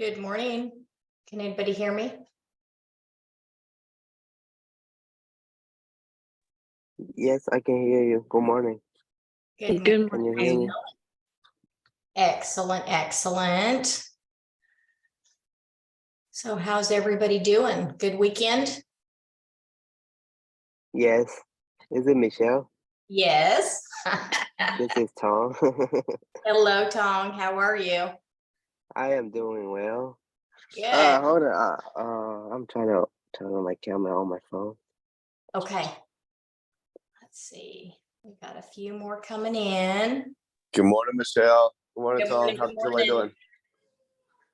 Good morning. Can anybody hear me? Yes, I can hear you. Good morning. Good Good Can you hear morning. me? Excellent, excellent. So how's everybody doing? Good weekend? Yes. Is it Michelle? Yes. This is Tom. Hello, Tom. How are you? I am doing well. Good. Hold on. I'm trying to turn on my camera on my phone. Okay. Let's see. We've got a few more coming in. Good morning, Michelle. Good morning, Good Tom. morning, How's good everybody morning. doing?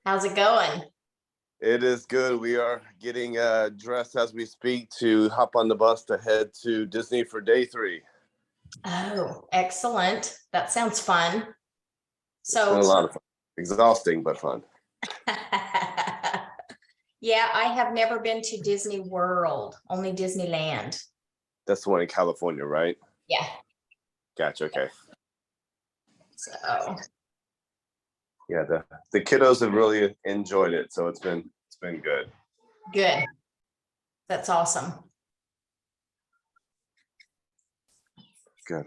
How's it going? It is good. We are getting dressed as we speak to hop on the bus to head to Disney for day 3. Oh, excellent. That sounds fun. It's been a So, lot of fun. Exhausting, but fun. yeah, I have never been to Disney World, only Disneyland. That's the one in California, right? Yeah. Gotcha. Okay. So, Yeah, the kiddos have really enjoyed it, so it's been good. good. That's awesome. Good.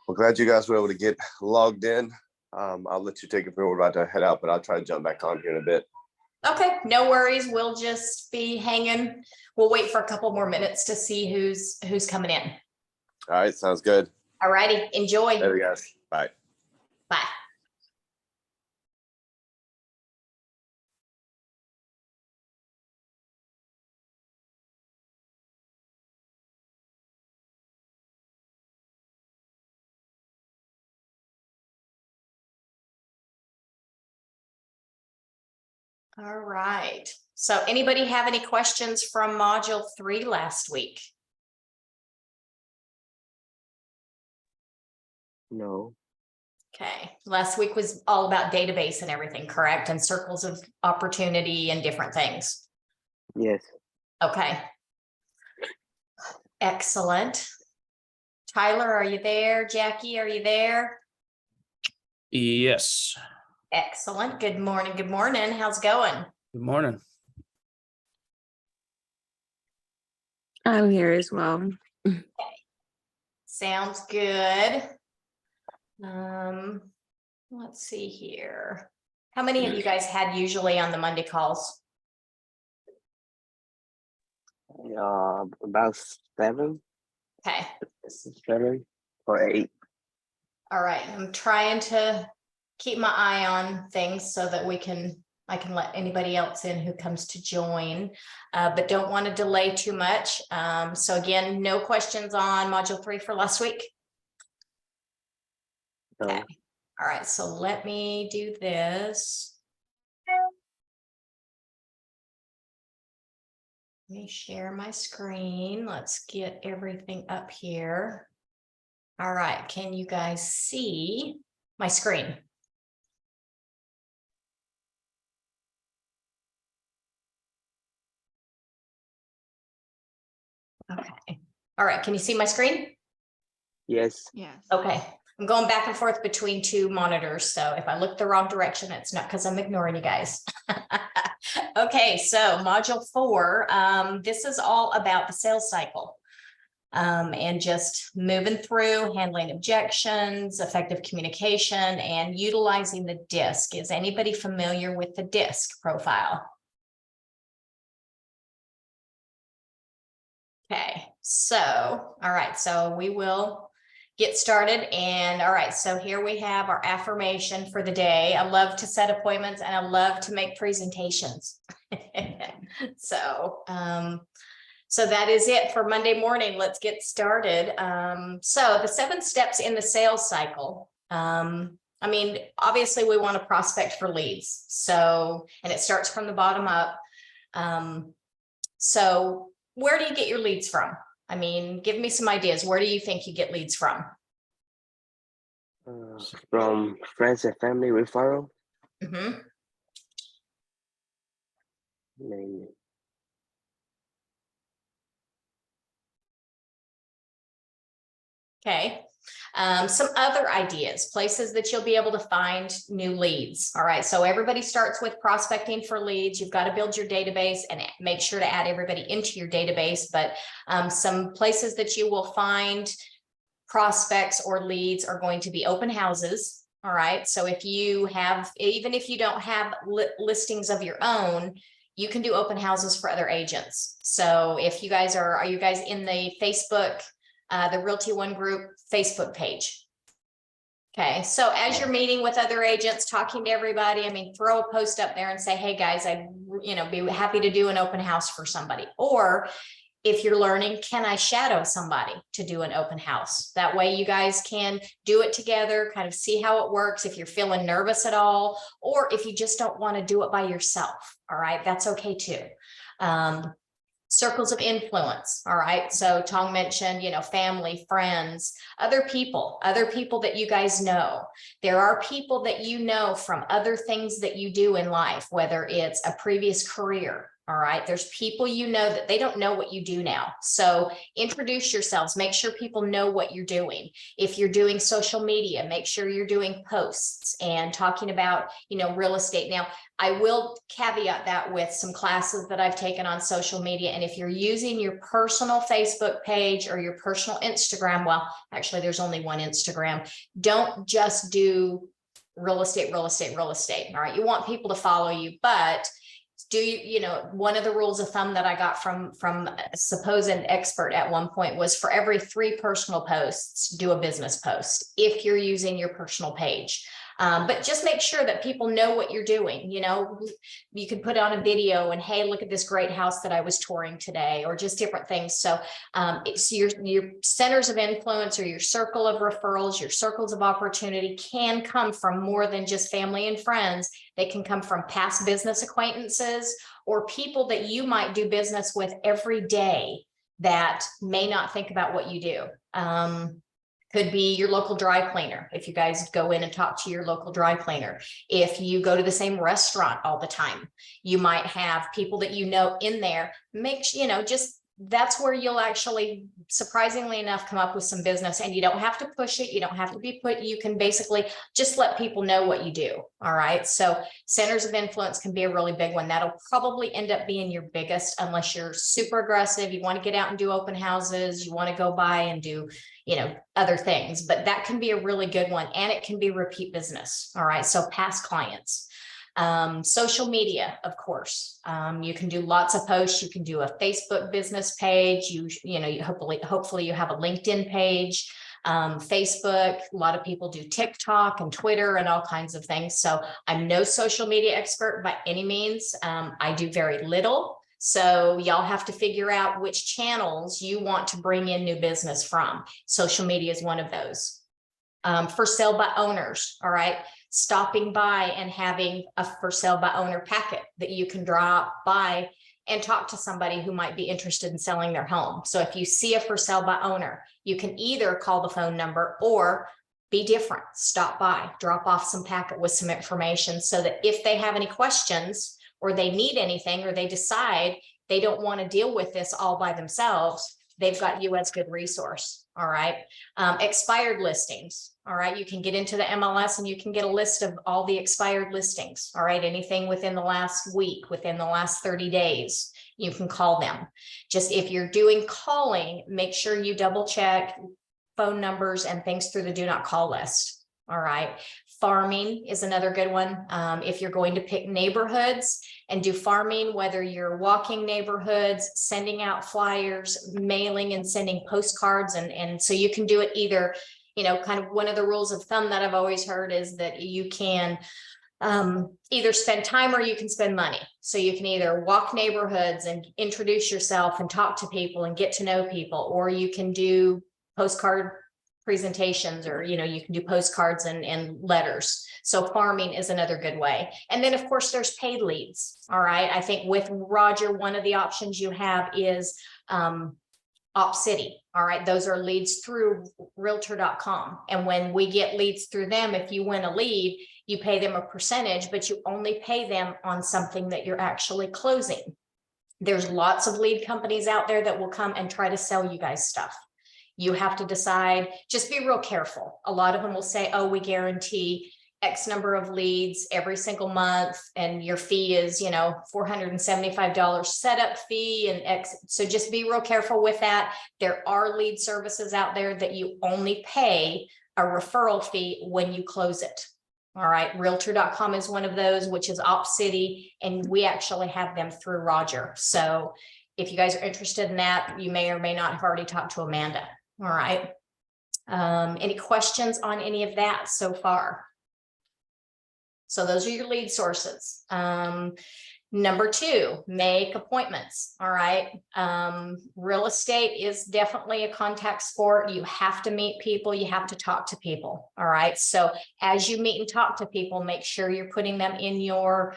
Well, glad you guys were able to get logged in. I'll let you take it from. We're about to head out, but I'll try to jump back on here in a bit. Okay, no worries. We'll just be hanging. We'll wait for a couple more minutes to see who's coming in. All right, sounds good. All righty, enjoy. Later, guys. Bye. Bye. All right. So anybody have any questions from module 3 last week? No. Okay, last week was all about database and everything, correct? And circles of opportunity and different things. Yes. Okay. Excellent. Tyler, are you there? Jackie, are you there? Yes. Excellent. Good morning. Good morning. How's it going? Good morning. I'm here as well. Sounds good. Let's see here. How many of you guys had usually on the Monday calls? About 7 Okay. or 8. All right. I'm trying to keep my eye on things so that I can let anybody else in who comes to join, but don't want to delay too much. So again, no questions on module 3 for last week. No. Okay. All right. So let me do this. Let me share my screen. Let's get everything up here. All right. Can you guys see my screen? Okay. All right. Can you see my screen? Yes. Yes. Okay. I'm going back and forth between 2 monitors. So if I look the wrong direction, it's not because I'm ignoring you guys. Okay. So module 4, this is all about the sales cycle. And just moving through, handling objections, effective communication, and utilizing the DISC. Is anybody familiar with the DISC profile? Okay, so, all right, so we will get started. And all right, so here we have our affirmation for the day. I love to set appointments and I love to make presentations. So that is it for Monday morning. Let's get started. So the 7 steps in the sales cycle. I mean, obviously we want to prospect for leads. So, and it starts from the bottom up. So where do you get your leads from? I mean, give me some ideas. Where do you think you get leads from? From friends and family referral. Mm-hmm. Mainly. Okay. Some other ideas, places that you'll be able to find new leads. All right. So everybody starts with prospecting for leads. You've got to build your database and make sure to add everybody into your database. But some places that you will find prospects or leads are going to be open houses. All right. So if you have, even if you don't have listings of your own, you can do open houses for other agents. So if you guys are you guys in the Facebook, the Realty One Group Facebook page? Okay, so as you're meeting with other agents, talking to everybody, I mean, throw a post up there and say, hey guys, I'd be happy to do an open house for somebody. Or if you're learning, can I shadow somebody to do an open house? That way you guys can do it together, kind of see how it works. If you're feeling nervous at all, or if you just don't want to do it by yourself. All right, that's okay too. Circles of influence. All right. So Tong mentioned, family, friends, other people that you guys know. There are people that you know from other things that you do in life, whether it's a previous career. All right. There's people that they don't know what you do now. So introduce yourselves, make sure people know what you're doing. If you're doing social media, make sure you're doing posts and talking about, real estate. Now, I will caveat that with some classes that I've taken on social media. And if you're using your personal Facebook page or your personal Instagram, well, actually, there's only one Instagram. Don't just do real estate. All right. You want people to follow you, but one of the rules of thumb that I got from a supposed expert at one point was for every 3 personal posts, do a business post if you're using your personal page. But just make sure that people know what you're doing. You could put on a video and, hey, look at this great house that I was touring today, or just different things. So it's your centers of influence or your circle of referrals, your circles of opportunity can come from more than just family and friends. They can come from past business acquaintances or people that you might do business with every day that may not think about what you do. Could be your local dry cleaner. If you guys go in and talk to your local dry cleaner, if you go to the same restaurant all the time, you might have people that in there. That's where you'll actually, surprisingly enough, come up with some business, and you don't have to push it. You don't have to you can basically just let people know what you do. All right. So centers of influence can be a really big one. That'll probably end up being your biggest, unless you're super aggressive. You want to get out and do open houses. You want to go by and do, other things, but that can be a really good one. And it can be repeat business. All right. So past clients. Social media, of course, you can do lots of posts. You can do a Facebook business page. You hopefully you have a LinkedIn page, Facebook. A lot of people do TikTok and Twitter and all kinds of things. So I'm no social media expert by any means. I do very little. So y'all have to figure out which channels you want to bring in new business from. Social media is one of those. For sale by owners. All right. Stopping by and having a for sale by owner packet that you can drop by and talk to somebody who might be interested in selling their home. So if you see a for sale by owner, you can either call the phone number or be different, stop by, drop off some packet with some information so that if they have any questions or they need anything, or they decide they don't want to deal with this all by themselves, they've got you as good resource. All right. Expired listings. All right. You can get into the MLS and you can get a list of all the expired listings. All right. Anything within the last week, within the last 30 days, you can call them. Just if you're doing calling, make sure you double check phone numbers and things through the do not call list. All right. Farming is another good one. If you're going to pick neighborhoods and do farming, whether you're walking neighborhoods, sending out flyers, mailing and sending postcards. And so you can do it either, kind of one of the rules of thumb that I've always heard is that you can either spend time or you can spend money. So you can either walk neighborhoods and introduce yourself and talk to people and get to know people, or you can do postcard presentations, or you can do postcards and letters. So farming is another good way. And then of course there's paid leads. All right. I think with Roger, one of the options you have is OpCity. All right. Those are leads through realtor.com. And when we get leads through them, if you win a lead, you pay them a percentage, but you only pay them on something that you're actually closing. There's lots of lead companies out there that will come and try to sell you guys stuff. You have to decide, just be real careful. A lot of them will say, oh, we guarantee X number of leads every single month, and your fee is, $475 setup fee and X. So just be real careful with that. There are lead services out there that you only pay a referral fee when you close it. All right, realtor.com is one of those, which is OpCity, and we actually have them through Roger. So if you guys are interested in that, you may or may not have already talked to Amanda. All right. Any questions on any of that so far? So those are your lead sources. Number 2, make appointments. All right. Real estate is definitely a contact sport. You have to meet people. You have to talk to people. All right. So as you meet and talk to people, make sure you're putting them in your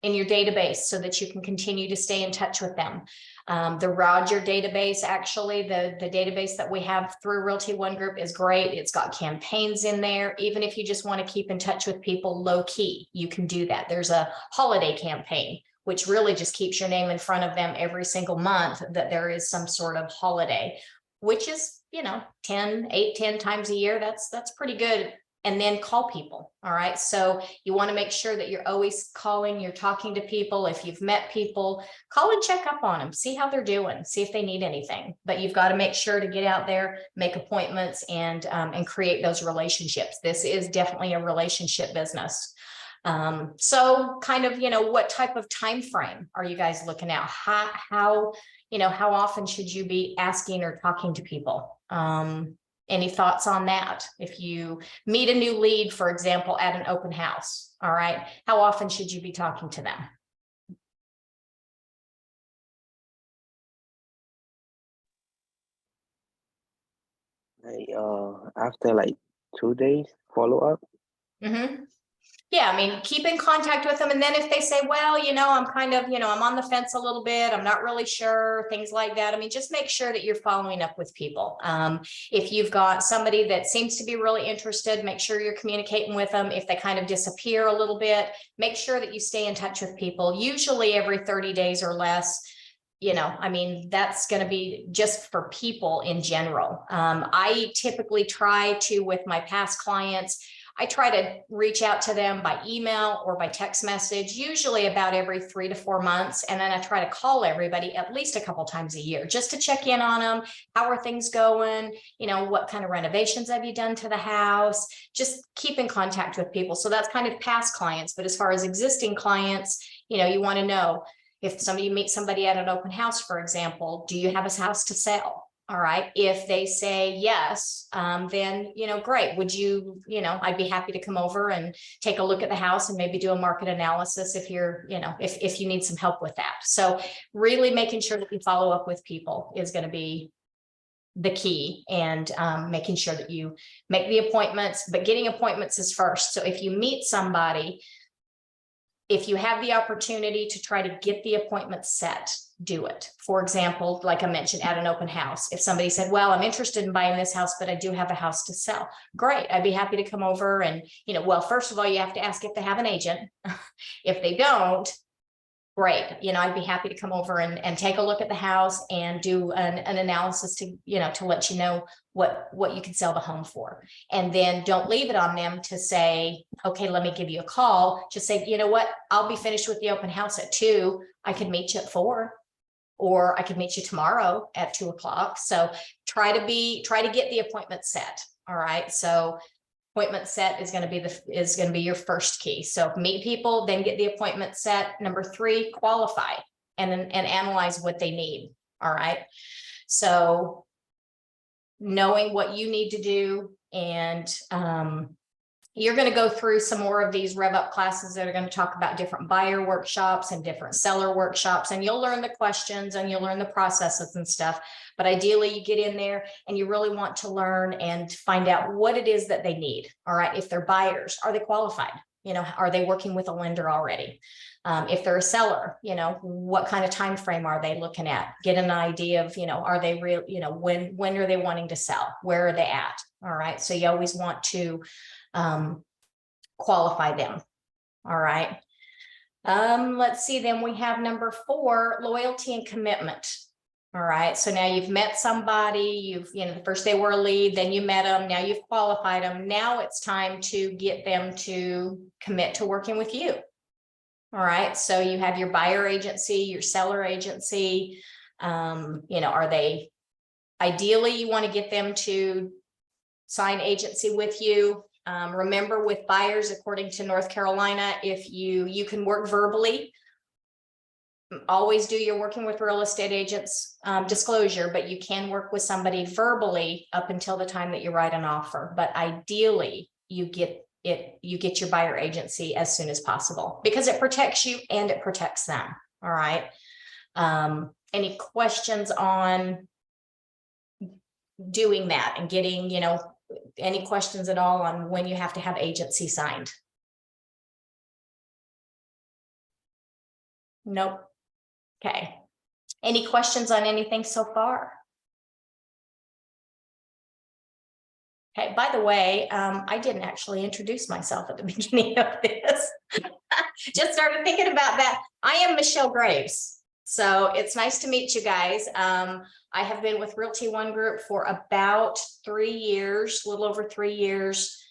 database so that you can continue to stay in touch with them. The Roger database, actually, the database that we have through Realty One Group is great. It's got campaigns in there. Even if you just want to keep in touch with people low key, you can do that. There's a holiday campaign, which really just keeps your name in front of them every single month that there is some sort of holiday, which is, 10 times a year. That's pretty good. And then call people. All right. So you want to make sure that you're always calling, you're talking to people. If you've met people, call and check up on them, see how they're doing, see if they need anything. But you've got to make sure to get out there, make appointments, and create those relationships. This is definitely a relationship business. So kind of, what type of time frame are you guys looking at? How often should you be asking or talking to people? Any thoughts on that? If you meet a new lead, for example, at an open house, all right, how often should you be talking to them? After like 2 days follow up. Mm-hmm. Yeah, I mean, keep in contact with them. And then if they say, well, I'm kind of, I'm on the fence a little bit, I'm not really sure, things like that. I mean, just make sure that you're following up with people. If you've got somebody that seems to be really interested, make sure you're communicating with them. If they kind of disappear a little bit, make sure that you stay in touch with people, usually every 30 days or less. I mean, that's going to be just for people in general. I typically try to, with my past clients, I try to reach out to them by email or by text message, usually about every 3 to 4 months. And then I try to call everybody at least a couple times a year just to check in on them. How are things going? What kind of renovations have you done to the house? Just keep in contact with people. So that's kind of past clients. But as far as existing clients, you want to know if you meet somebody at an open house, for example, do you have a house to sell? All right. If they say yes, then, great. Would you, I'd be happy to come over and take a look at the house and maybe do a market analysis if you're, if you need some help with that. So really making sure that you follow up with people is going to be the key, and making sure that you make the appointments, but getting appointments is first. So if you meet somebody, if you have the opportunity to try to get the appointment set, do it. For example, like I mentioned, at an open house, if somebody said, well, I'm interested in buying this house, but I do have a house to sell. Great. I'd be happy to come over and, well, first of all, you have to ask if they have an agent. If they don't, great. I'd be happy to come over and take a look at the house and do an analysis to, to let you know what you can sell the home for. And then don't leave it on them to say, okay, let me give you a call. Just say, you know what, I'll be finished with the open house at 2. I could meet you at 4, or I could meet you tomorrow at 2 o'clock. So try to get the appointment set. All right. So appointment set is going to be your first key. So meet people, then get the appointment set. Number 3, qualify and analyze what they need. All right. So knowing what you need to do, and you're going to go through some more of these Rev Up classes that are going to talk about different buyer workshops and different seller workshops, and you'll learn the questions and you'll learn the processes and stuff. But ideally you get in there and you really want to learn and find out what it is that they need. All right. If they're buyers, are they qualified? Are they working with a lender already? If they're a seller, what kind of time frame are they looking at? Get an idea of, are they real, when are they wanting to sell? Where are they at? All right. So you always want to qualify them. All right. Let's see, then we have number 4, loyalty and commitment. All right, so now you've met somebody, the first they were a lead, then you met them, now you've qualified them. Now it's time to get them to commit to working with you. All right, so you have your buyer agency, your seller agency. Are they, ideally, you want to get them to sign agency with you. Remember, with buyers, according to North Carolina, if you can work verbally. Always do your working with real estate agents disclosure, but you can work with somebody verbally up until the time that you write an offer. But ideally, you get your buyer agency as soon as possible, because it protects you and it protects them. All right. Any questions on doing that and getting, any questions at all on when you have to have agency signed? Nope. Okay. Any questions on anything so far? Okay, by the way, I didn't actually introduce myself at the beginning of this. Just started thinking about that. I am Michelle Graves. So it's nice to meet you guys. I have been with Realty One Group for about 3 years, a little over 3 years.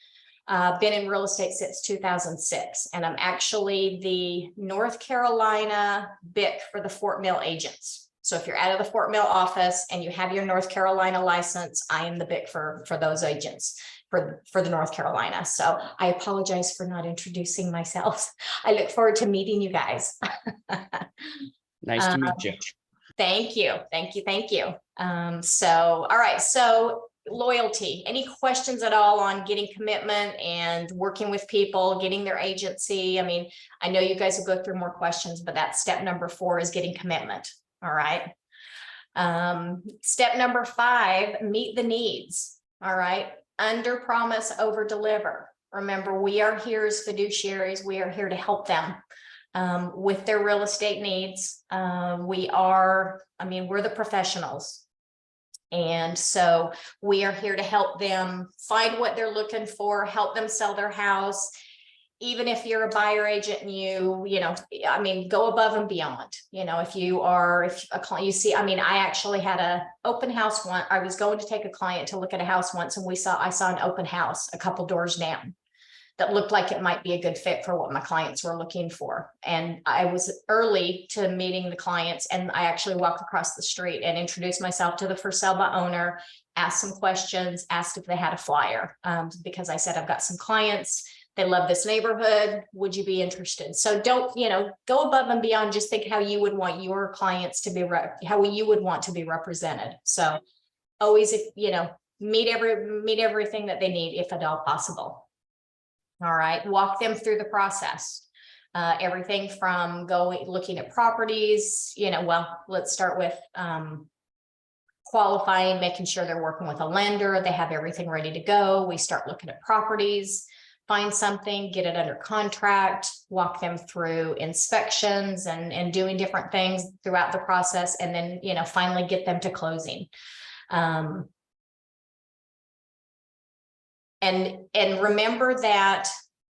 Been in real estate since 2006, and I'm actually the North Carolina BIC for the Fort Mill agents. So if you're out of the Fort Mill office and you have your North Carolina license, I am the BIC for those agents for the North Carolina. So I apologize for not introducing myself. I look forward to meeting you guys. Nice to meet you. Thank you. All right. So loyalty, any questions at all on getting commitment and working with people, getting their agency? I mean, I know you guys will go through more questions, but that's step number 4 is getting commitment. All right. Step number 5, meet the needs. All right. Under promise, over deliver. Remember, we are here as fiduciaries. We are here to help them with their real estate needs. We're the professionals. And so we are here to help them find what they're looking for, help them sell their house. Even if you're a buyer agent and go above and beyond. If a client, I actually had an open house one. I was going to take a client to look at a house once, and I saw an open house a couple doors down that looked like it might be a good fit for what my clients were looking for. And I was early to meeting the clients, and I actually walked across the street and introduced myself to the for sale by owner, asked some questions, asked if they had a flyer, because I said, I've got some clients, they love this neighborhood, would you be interested? So don't, go above and beyond, just think how you would want your clients to be, how you would want to be represented. So always, meet everything that they need, if at all possible. All right, walk them through the process. Everything from looking at properties, let's start with qualifying, making sure they're working with a lender, they have everything ready to go. We start looking at properties, find something, get it under contract, walk them through inspections and doing different things throughout the process. And then, finally get them to closing. And remember that,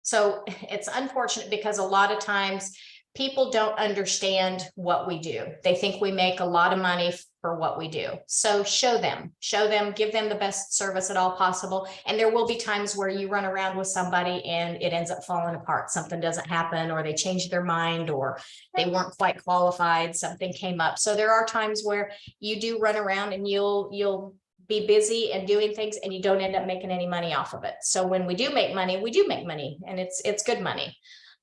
so it's unfortunate because a lot of times people don't understand what we do. They think we make a lot of money for what we do. So show them, give them the best service at all possible. And there will be times where you run around with somebody and it ends up falling apart. Something doesn't happen, or they changed their mind, or they weren't quite qualified. Something came up. So there are times where you do run around and you'll be busy and doing things, and you don't end up making any money off of it. So when we do make money, and it's good money.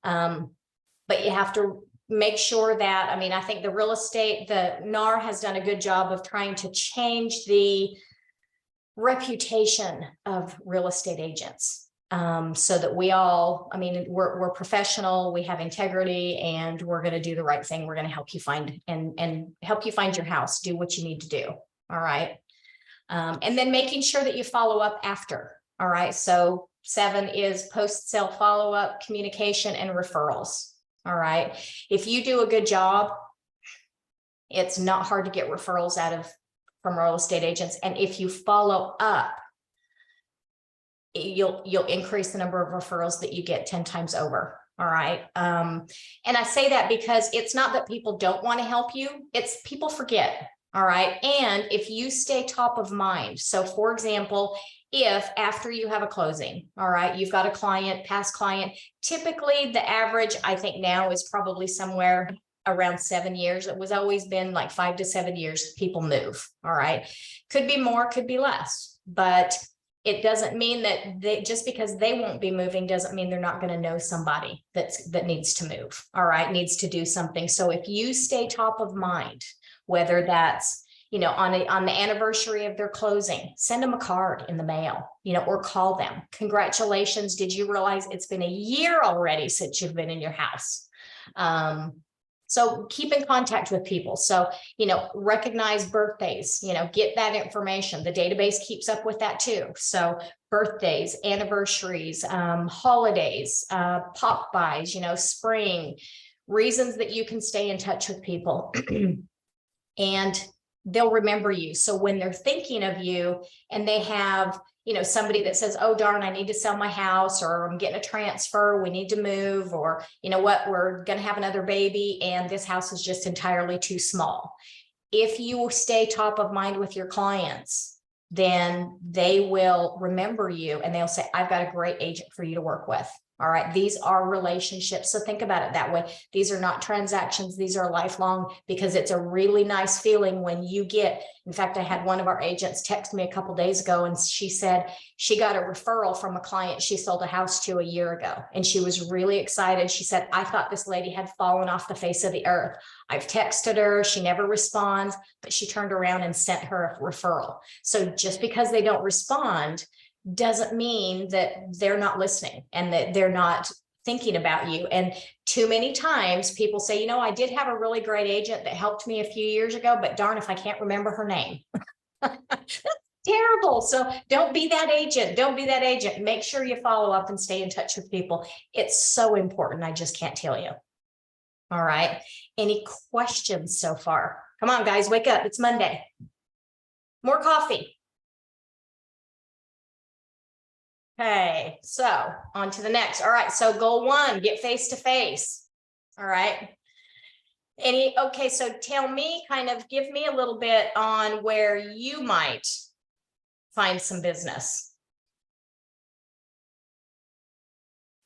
But you have to make sure that, I think the NAR has done a good job of trying to change the reputation of real estate agents. So that we all, we're professional, we have integrity, and we're going to do the right thing. We're going to help you find and help you find your house, do what you need to do. All right. And then making sure that you follow up after. All right. So 7 is post-sale follow-up, communication, and referrals. All right. If you do a good job, it's not hard to get referrals from real estate agents. And if you follow up, you'll increase the number of referrals that you get 10 times over. All right. And I say that because it's not that people don't want to help you. It's people forget. All right. And if you stay top of mind, so for example, if after you have a closing, all right, you've got a client, past client, typically the average, I think now is probably somewhere around 7 years. It was always been like 5 to 7 years people move. All right. Could be more, could be less, but it doesn't mean that they, just because they won't be moving doesn't mean they're not going to know somebody that needs to move. All right. Needs to do something. So if you stay top of mind, whether that's, you know, on the anniversary of their closing, send them a card in the mail, you know, or call them. Congratulations. Did you realize it's been a year already since you've been in your house? So keep in contact with people. So, you know, recognize birthdays, you know, get that information. The database keeps up with that too. So birthdays, anniversaries, holidays, pop buys, you know, spring, reasons that you can stay in touch with people and they'll remember you. So when they're thinking of you and they have, you know, somebody that says, oh, darn, I need to sell my house, or I'm getting a transfer, we need to move, or, you know what, we're going to have another baby and this house is just entirely too small. If you stay top of mind with your clients, then they will remember you and they'll say, I've got a great agent for you to work with. All right. These are relationships. So think about it that way. These are not transactions. These are lifelong, because it's a really nice feeling when you get, in fact, I had one of our agents text me a couple of days ago and she said she got a referral from a client she sold a house to a year ago. And she was really excited. She said, I thought this lady had fallen off the face of the earth. I've texted her. She never responds, but she turned around and sent her a referral. So just because they don't respond doesn't mean that they're not listening and that they're not thinking about you. And too many times people say, you know, I did have a really great agent that helped me a few years ago, but darn if I can't remember her name. That's terrible. So don't be that agent. Don't be that agent. Make sure you follow up and stay in touch with people. It's so important. I just can't tell you. All right. Any questions so far? Come on, guys, wake up. It's Monday. More coffee. Okay, so on to the next. All right, so goal 1, get face to face. All right. Okay, so tell me, kind of give me a little bit on where you might find some business.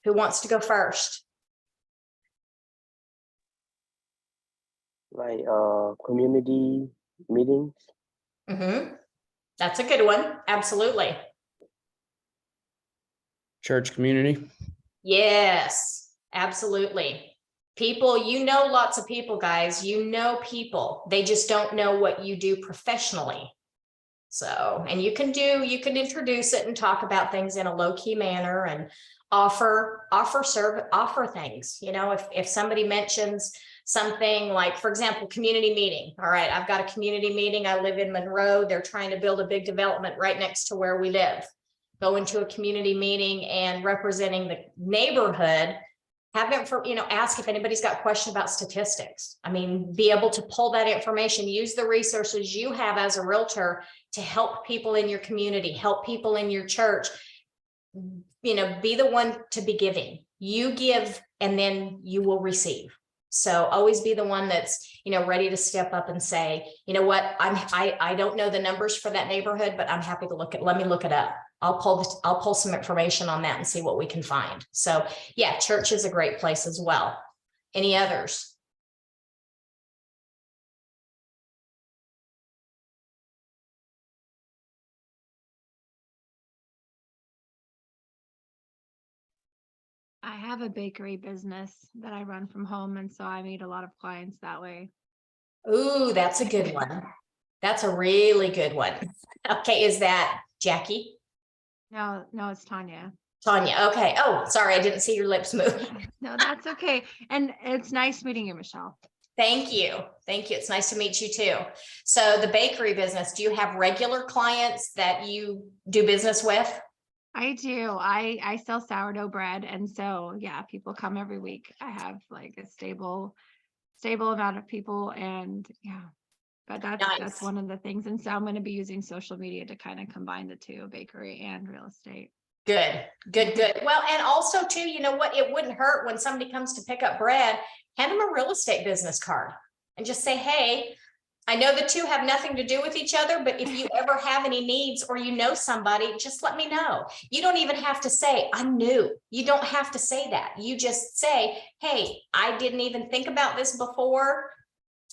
Who wants to go first? Like community meetings. That's a good one. Absolutely. Church community. Yes, absolutely. People, you know, lots of people, guys, you know, people, they just don't know what you do professionally. So, and you can introduce it and talk about things in a low key manner and offer things. You know, if somebody mentions something like, for example, community meeting. All right, I've got a community meeting. I live in Monroe. They're trying to build a big development right next to where we live. Go into a community meeting and representing the neighborhood, have them for, you know, ask if anybody's got a question about statistics. I mean, be able to pull that information, use the resources you have as a realtor to help people in your community, help people in your church, you know, be the one to be giving. You give and then you will receive. So always be the one that's, you know, ready to step up and say, you know what, I don't know the numbers for that neighborhood, but I'm happy to let me look it up. I'll pull some information on that and see what we can find. So yeah, church is a great place as well. Any others? I have a bakery business that I run from home, and so I meet a lot of clients that way. Ooh, that's a good one. That's a really good one. Okay, is that Jackie? No, it's Tanya. Tanya, okay. Oh, sorry, I didn't see your lips move. No, that's okay. And it's nice meeting you, Michelle. Thank you. Thank you. It's nice to meet you too. So the bakery business, do you have regular clients that you do business with? I do. I sell sourdough bread. And so, yeah, people come every week. I have like a stable amount of people, and yeah, but that's Nice. one of the things. And so I'm going to be using social media to kind of combine the two, bakery and real estate. Good. Well, and also too, you know what, it wouldn't hurt when somebody comes to pick up bread, hand them a real estate business card and just say, hey, I know the two have nothing to do with each other, but if you ever have any needs or you know somebody, just let me know. You don't even have to say, I'm new. You don't have to say that. You just say, hey, I didn't even think about this before,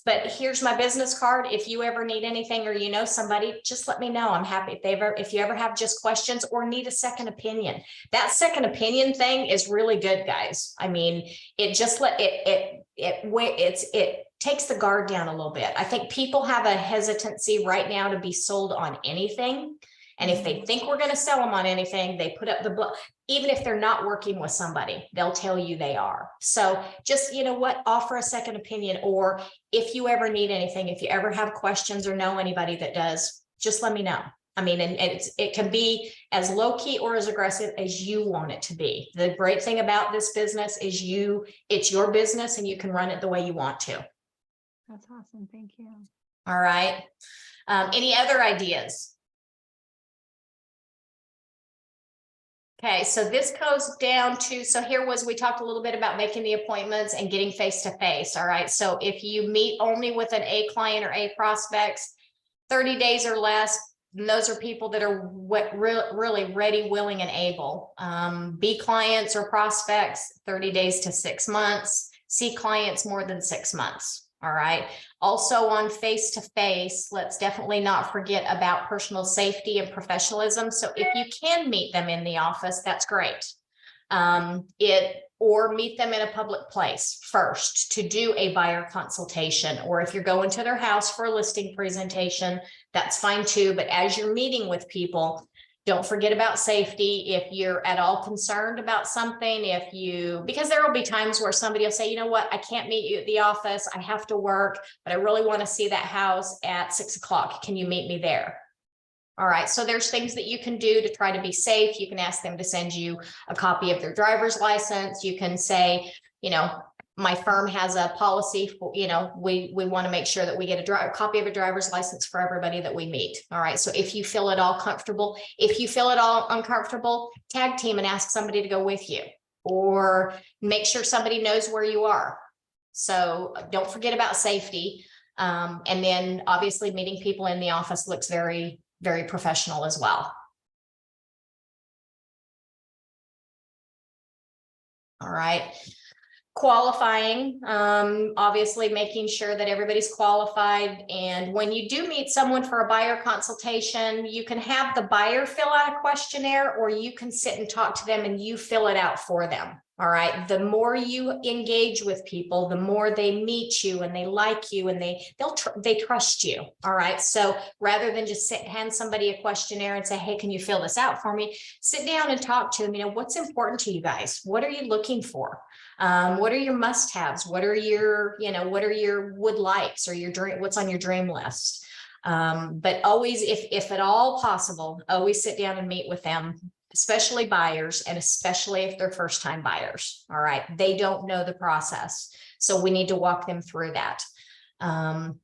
but here's my business card. If you ever need anything or you know somebody, just let me know. I'm happy if you ever have just questions or need a second opinion. That second opinion thing is really good, guys. I mean, it just it takes the guard down a little bit. I think people have a hesitancy right now to be sold on anything. And if they think we're going to sell them on anything, they put up the even if they're not working with somebody, they'll tell you they are. So just, you know what, offer a second opinion, or if you ever need anything, if you ever have questions or know anybody that does, just let me know. I mean, and it can be as low key or as aggressive as you want it to be. The great thing about this business is it's your business and you can run it the way you want to. That's awesome. Thank you. All right. Any other ideas? Okay, so this goes down to, so we talked a little bit about making the appointments and getting face-to-face. All right, so if you meet only with an A client or A prospects, 30 days or less, and those are people that are really ready, willing, and able. B clients or prospects, 30 days to 6 months. C clients, more than 6 months. All right. Also on face-to-face, let's definitely not forget about personal safety and professionalism. So if you can meet them in the office, that's great. Or meet them in a public place first to do a buyer consultation, or if you're going to their house for a listing presentation, that's fine too. But as you're meeting with people, don't forget about safety. If you're at all concerned about something, because there will be times where somebody will say, you know what, I can't meet you at the office. I have to work, but I really want to see that house at 6 o'clock. Can you meet me there? All right. So there's things that you can do to try to be safe. You can ask them to send you a copy of their driver's license. You can say, you know, my firm has a policy for, you know, we want to make sure that we get a copy of a driver's license for everybody that we meet. All right. So if you feel at all comfortable, if you feel at all uncomfortable, tag team and ask somebody to go with you, or make sure somebody knows where you are. So don't forget about safety. And then obviously meeting people in the office looks very, very professional as well. All right. Qualifying, obviously making sure that everybody's qualified. And when you do meet someone for a buyer consultation, you can have the buyer fill out a questionnaire, or you can sit and talk to them and you fill it out for them. All right. The more you engage with people, the more they meet you and they like you and they trust you. All right. So rather than just hand somebody a questionnaire and say, hey, can you fill this out for me? Sit down and talk to them. You know, what's important to you guys? What are you looking for? What are your must-haves? What are your would likes, or your dream? What's on your dream list? But always, if at all possible, always sit down and meet with them, especially buyers, and especially if they're first-time buyers. All right. They don't know the process. So we need to walk them through that.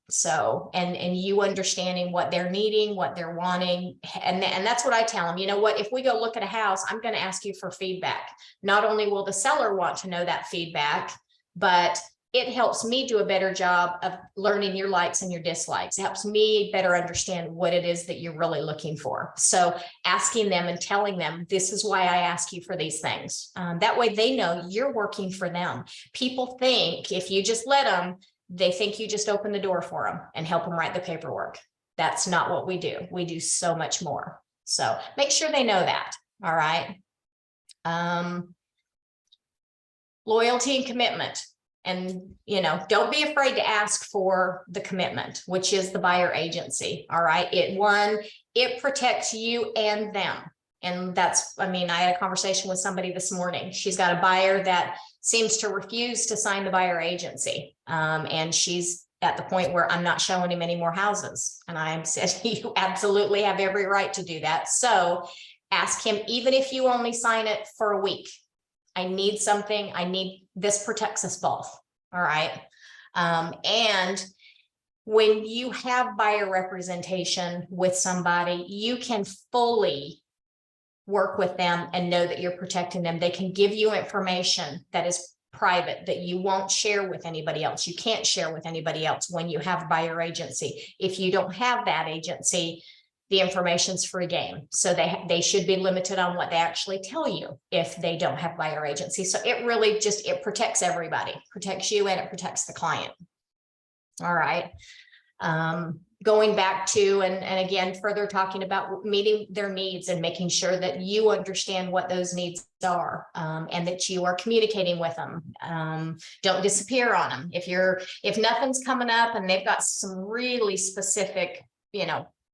So, and you understanding what they're needing, what they're wanting. And that's what I tell them. You know what, if we go look at a house, I'm going to ask you for feedback. Not only will the seller want to know that feedback, but it helps me do a better job of learning your likes and your dislikes. It helps me better understand what it is that you're really looking for. So asking them and telling them, this is why I ask you for these things. That way they know you're working for them. People think if you just let them, they think you just open the door for them and help them write the paperwork. That's not what we do. We do so much more. So make sure they know that. All right. Loyalty and commitment. And, you know, don't be afraid to ask for the commitment, which is the buyer agency. All right. It protects you and them. And that's, I mean, I had a conversation with somebody this morning. She's got a buyer that seems to refuse to sign the buyer agency. And she's at the point where I'm not showing him any more houses. And I said, you absolutely have every right to do that. So ask him, even if you only sign it for a week, I need something. This protects us both. All right. And when you have buyer representation with somebody, you can fully work with them and know that you're protecting them. They can give you information that is private that you won't share with anybody else. You can't share with anybody else when you have buyer agency. If you don't have that agency, the information's free game. So they should be limited on what they actually tell you if they don't have buyer agency. So it really just, it protects everybody, protects you, and it protects the client. All right. Going back to, and again, further talking about meeting their needs and making sure that you understand what those needs are, and that you are communicating with them. Don't disappear on them. If nothing's coming up and they've got some really specific,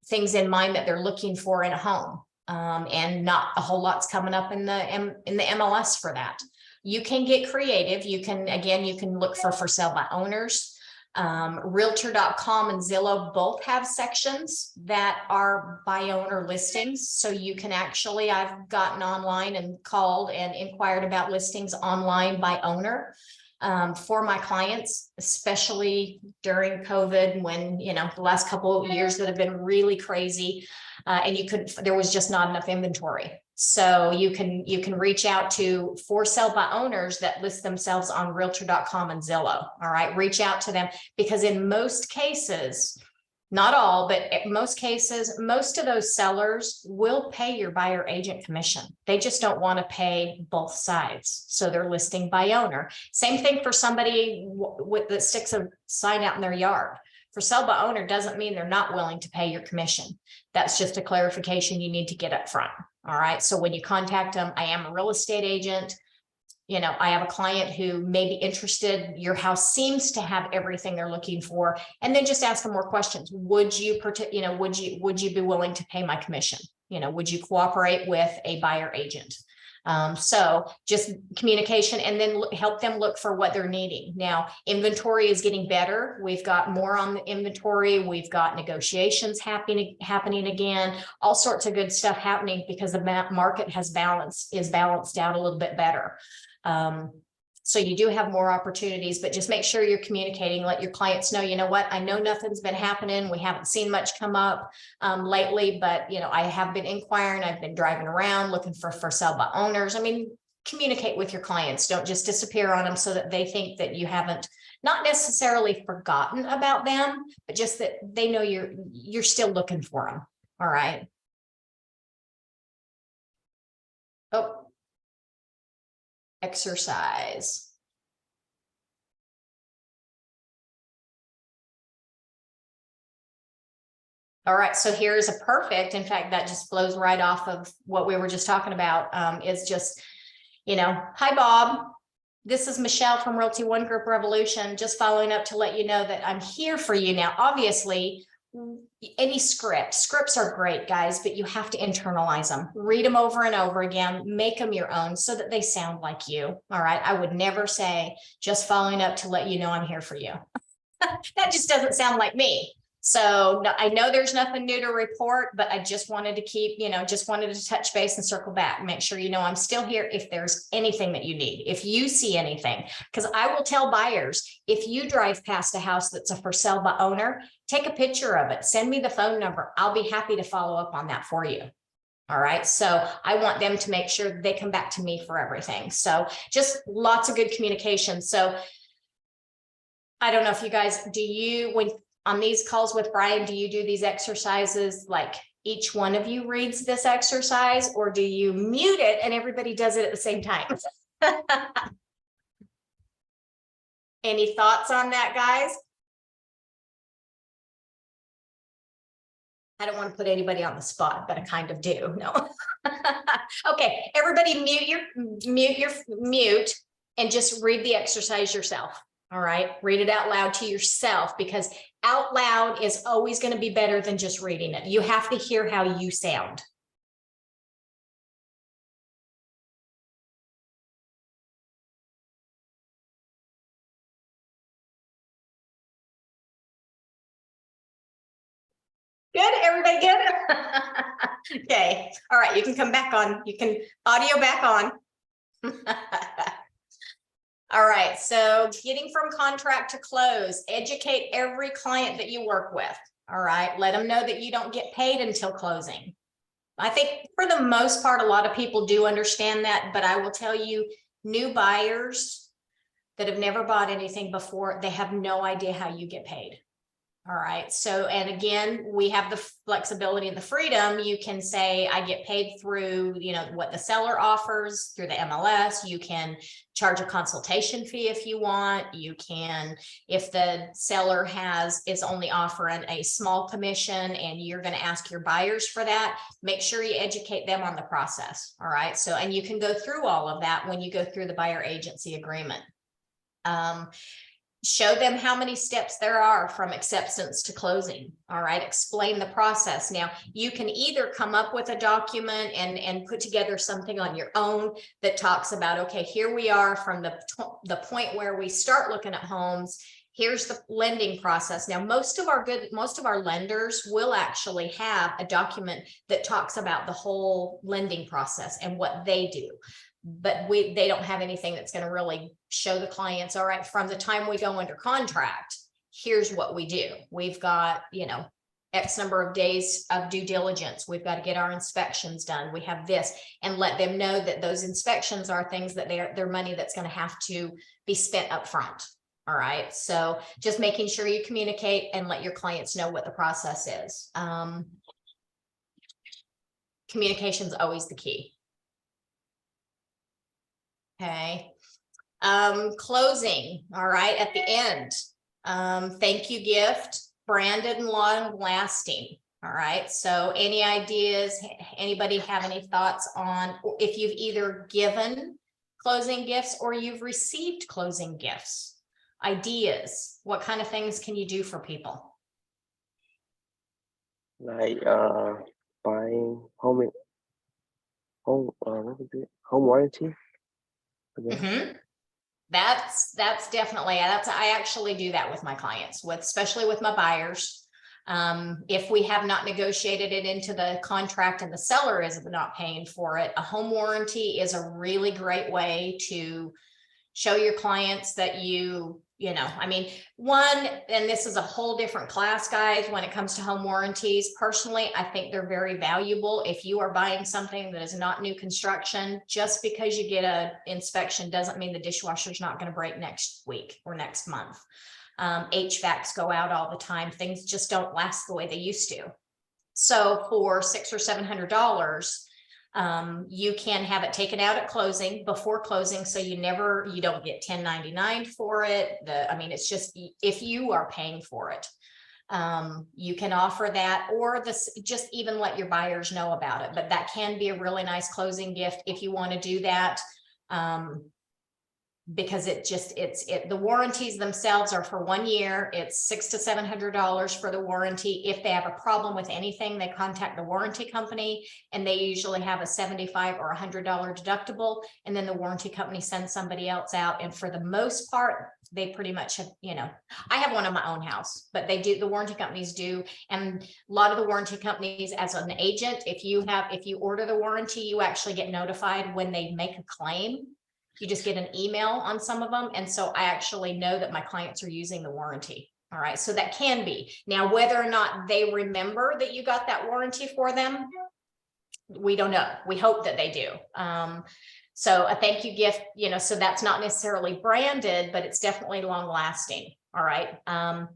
things in mind that they're looking for in a home, and not a whole lot's coming up in the MLS for that. You can get creative. You can look for sale by owners. Realtor.com and Zillow both have sections that are by owner listings. So you can actually, I've gotten online and called and inquired about listings online by owner. For my clients, especially during COVID, when, the last couple of years that have been really crazy, and there was just not enough inventory. So you can reach out to for sale by owners that list themselves on Realtor.com and Zillow. All right, reach out to them, because in most cases, not all, but in most cases, most of those sellers will pay your buyer agent commission. They just don't want to pay both sides. So they're listing by owner. Same thing for somebody that sticks a sign out in their yard. For sale by owner doesn't mean they're not willing to pay your commission. That's just a clarification you need to get up front. All right. So when you contact them, I am a real estate agent. I have a client who may be interested. Your house seems to have everything they're looking for. And then just ask them more questions. Would you be willing to pay my commission? Would you cooperate with a buyer agent? So just communication, and then help them look for what they're needing. Now, inventory is getting better. We've got more on the inventory. We've got negotiations happening again, all sorts of good stuff happening because the market is balanced out a little bit better. So you do have more opportunities, but just make sure you're communicating, let your clients know, I know nothing's been happening. We haven't seen much come up lately, but I have been inquiring. I've been driving around looking for sale by owners. Communicate with your clients. Don't just disappear on them so that they think that you haven't not necessarily forgotten about them, but just that they know you're still looking for them. All right. Oh. Exercise. All right, so here's a perfect, in fact, that just flows right off of what we were just talking about, is just, hi, Bob. This is Michelle from Realty One Group Revolution, just following up to let you know that I'm here for you now. Obviously, any scripts are great, guys, but you have to internalize them, read them over and over again, make them your own so that they sound like you. All right. I would never say just following up to let you know I'm here for you. That just doesn't sound like me. So I know there's nothing new to report, but I just wanted to keep, just wanted to touch base and circle back, make sure I'm still here if there's anything that you need, if you see anything, because I will tell buyers, if you drive past a house that's a for sale by owner, take a picture of it, send me the phone number. I'll be happy to follow up on that for you. All right. So I want them to make sure they come back to me for everything. So just lots of good communication. So I don't know if you guys, when on these calls with Brian, do you do these exercises like each one of you reads this exercise, or do you mute it and everybody does it at the same time? Any thoughts on that, guys? I don't want to put anybody on the spot, but I kind of do. No. Okay, everybody mute and just read the exercise yourself. All right, read it out loud to yourself, because out loud is always going to be better than just reading it. You have to hear how you sound. Good, everybody good? Okay, all right, you can come back on. You can audio back on. All right, so getting from contract to close, educate every client that you work with. All right, let them know that you don't get paid until closing. I think for the most part, a lot of people do understand that, but I will tell you, new buyers that have never bought anything before, they have no idea how you get paid. All right. So, and again, we have the flexibility and the freedom. You can say, I get paid through, you know, what the seller offers through the MLS. You can charge a consultation fee if you want. You can, if the seller is only offering a small commission and you're going to ask your buyers for that, make sure you educate them on the process. All right. So, and you can go through all of that when you go through the buyer agency agreement. Show them how many steps there are from acceptance to closing. All right, explain the process. Now, you can either come up with a document and put together something on your own that talks about, okay, here we are from the point where we start looking at homes. Here's the lending process. Now, most of our lenders will actually have a document that talks about the whole lending process and what they do. But they don't have anything that's going to really show the clients, all right, from the time we go under contract, here's what we do. We've got, you know, X number of days of due diligence. We've got to get our inspections done. We have this, and let them know that those inspections are things that they're money that's going to have to be spent up front. All right. So just making sure you communicate and let your clients know what the process is. Communication is always the key. Okay. Closing. All right. At the end, thank you gift, branded and long lasting. All right. So any ideas, anybody have any thoughts on if you've either given closing gifts or you've received closing gifts? Ideas, what kind of things can you do for people? Like buying home what was it? Home warranty. Mm-hmm. That's definitely, I actually do that with my clients, especially with my buyers. If we have not negotiated it into the contract and the seller is not paying for it, a home warranty is a really great way to show your clients that you know, I mean, and this is a whole different class, guys, when it comes to home warranties. Personally, I think they're very valuable. If you are buying something that is not new construction, just because you get an inspection doesn't mean the dishwasher's not going to break next week or next month. HVACs go out all the time. Things just don't last the way they used to. So for $600 or $700, you can have it taken out at closing, before closing, so you don't get 1099 for it. I mean, it's just if you are paying for it, you can offer that, or just even let your buyers know about it. But that can be a really nice closing gift if you want to do that. Because the warranties themselves are for 1 year. It's $600 to $700 for the warranty. If they have a problem with anything, they contact the warranty company, and they usually have a $75 or $100 deductible. And then the warranty company sends somebody else out. And for the most part, they pretty much have, you know, I have one on my own house, but the warranty companies do. And a lot of the warranty companies, as an agent, if you order the warranty, you actually get notified when they make a claim. You just get an email on some of them. And so I actually know that my clients are using the warranty. All right. So that can be. Now, whether or not they remember that you got that warranty for them, we don't know. We hope that they do. So a thank you gift, you know, so that's not necessarily branded, but it's definitely long lasting. All right. Now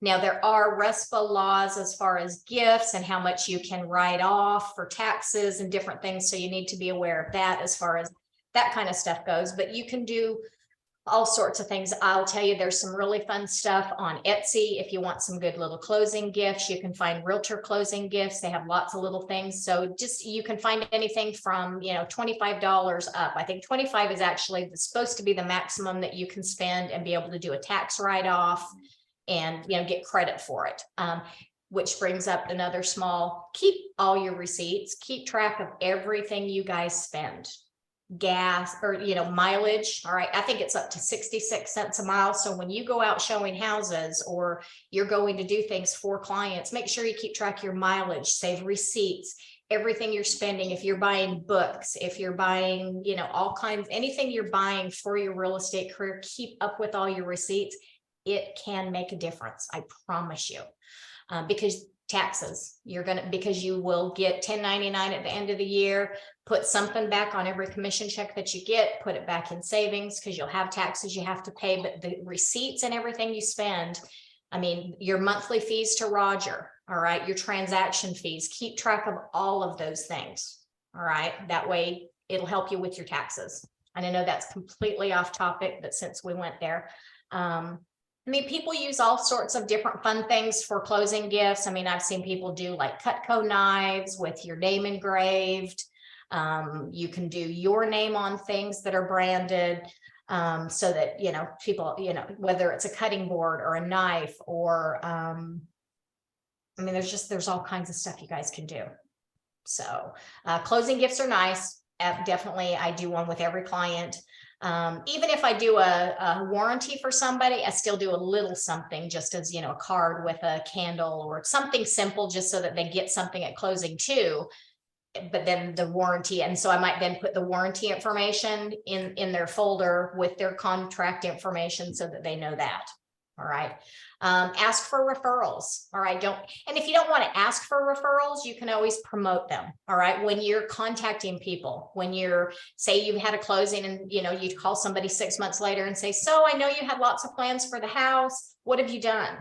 there are RESPA laws as far as gifts and how much you can write off for taxes and different things. So you need to be aware of that as far as that kind of stuff goes, but you can do all sorts of things. I'll tell you, there's some really fun stuff on Etsy. If you want some good little closing gifts, you can find realtor closing gifts. They have lots of little things. So you can find anything from, you know, $25 up. I think 25 is actually supposed to be the maximum that you can spend and be able to do a tax write-off and, you know, get credit for it. Which brings up another keep all your receipts, keep track of everything you guys spend. Gas or, you know, mileage. All right. I think it's up to 66 cents a mile. So when you go out showing houses or you're going to do things for clients, make sure you keep track of your mileage, save receipts, everything you're spending. If you're buying books, if you're buying, you know, all kinds, anything you're buying for your real estate career, keep up with all your receipts. It can make a difference. I promise you, because taxes. You're gonna, because you will get 1099 at the end of the year, put something back on every commission check that you get, put it back in savings, because you'll have taxes you have to pay, but the receipts and everything you spend, I mean, your monthly fees to Roger, all right, your transaction fees, keep track of all of those things. All right, that way it'll help you with your taxes. And I know that's completely off topic, but since we went there, I mean, people use all sorts of different fun things for closing gifts. I mean, I've seen people do like Cutco knives with your name engraved. You can do your name on things that are branded, so that, you know, people, you know, whether it's a cutting board or a knife or, I mean, there's all kinds of stuff you guys can do. So closing gifts are nice. Definitely, I do one with every client. Even if I do a warranty for somebody, I still do a little something, just as, you know, a card with a candle or something simple, just so that they get something at closing too. But then the warranty, and so I might then put the warranty information in their folder with their contract information so that they know that. All right. Ask for referrals. All right. And if you don't want to ask for referrals, you can always promote them. All right. When you're contacting people, when you're, say you've had a closing and, you know, you call somebody 6 months later and say, so I know you had lots of plans for the house. What have you done?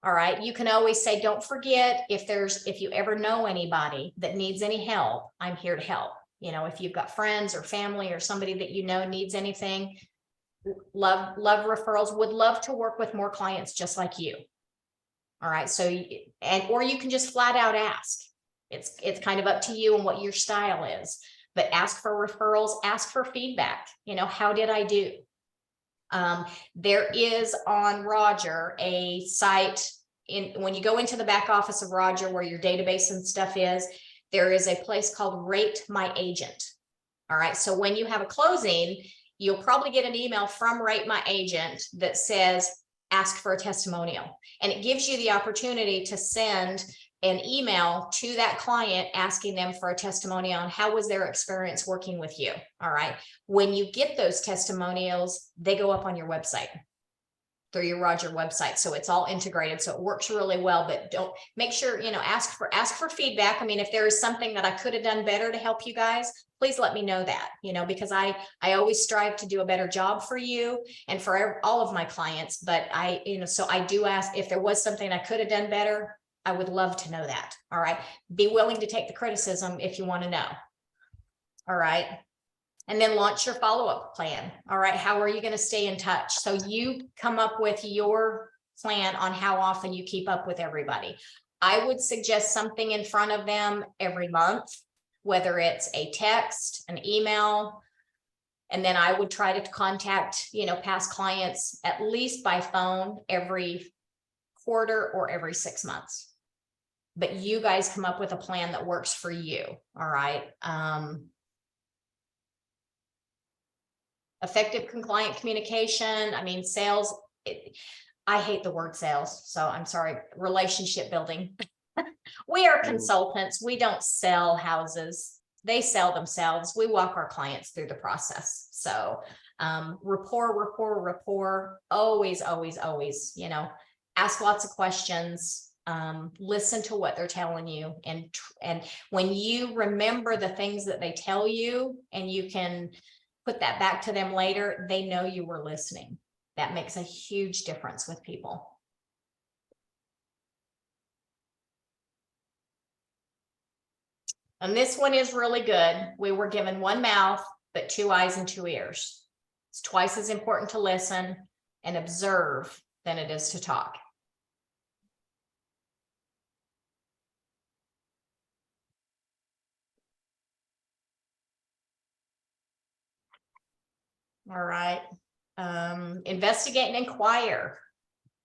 All right. You can always say, don't forget, if you ever know anybody that needs any help, I'm here to help. You know, if you've got friends or family or somebody that you know needs anything, love referrals, would love to work with more clients just like you. All right. So, or you can just flat out ask. It's kind of up to you and what your style is, but ask for referrals, ask for feedback. You know, how did I do? There is on Roger a site when you go into the back office of Roger, where your database and stuff is, there is a place called Rate My Agent. All right. So when you have a closing, you'll probably get an email from Rate My Agent that says, ask for a testimonial. And it gives you the opportunity to send an email to that client asking them for a testimonial on how was their experience working with you. All right. When you get those testimonials, they go up on your website through your Roger website. So it's all integrated. So it works really well, but don't, make sure, you know, ask for feedback. I mean, if there is something that I could have done better to help you guys, please let me know that, you know, because I always strive to do a better job for you and for all of my clients. But so I do ask if there was something I could have done better. I would love to know that. All right. Be willing to take the criticism if you want to know. All right. And then launch your follow-up plan. All right. How are you going to stay in touch? So you come up with your plan on how often you keep up with everybody. I would suggest something in front of them every month, whether it's a text, an email, and then I would try to contact, you know, past clients at least by phone every quarter or every 6 months. But you guys come up with a plan that works for you. All right. Effective compliant communication. I mean, sales, I hate the word sales, so I'm sorry, relationship building. We are consultants. We don't sell houses. They sell themselves. We walk our clients through the process. So rapport, always, you know, ask lots of questions, listen to what they're telling you. And when you remember the things that they tell you and you can put that back to them later, they know you were listening. That makes a huge difference with people. And this one is really good. We were given one mouth, but 2 eyes and 2 ears. It's twice as important to listen and observe than it is to talk. All right. Investigate and inquire.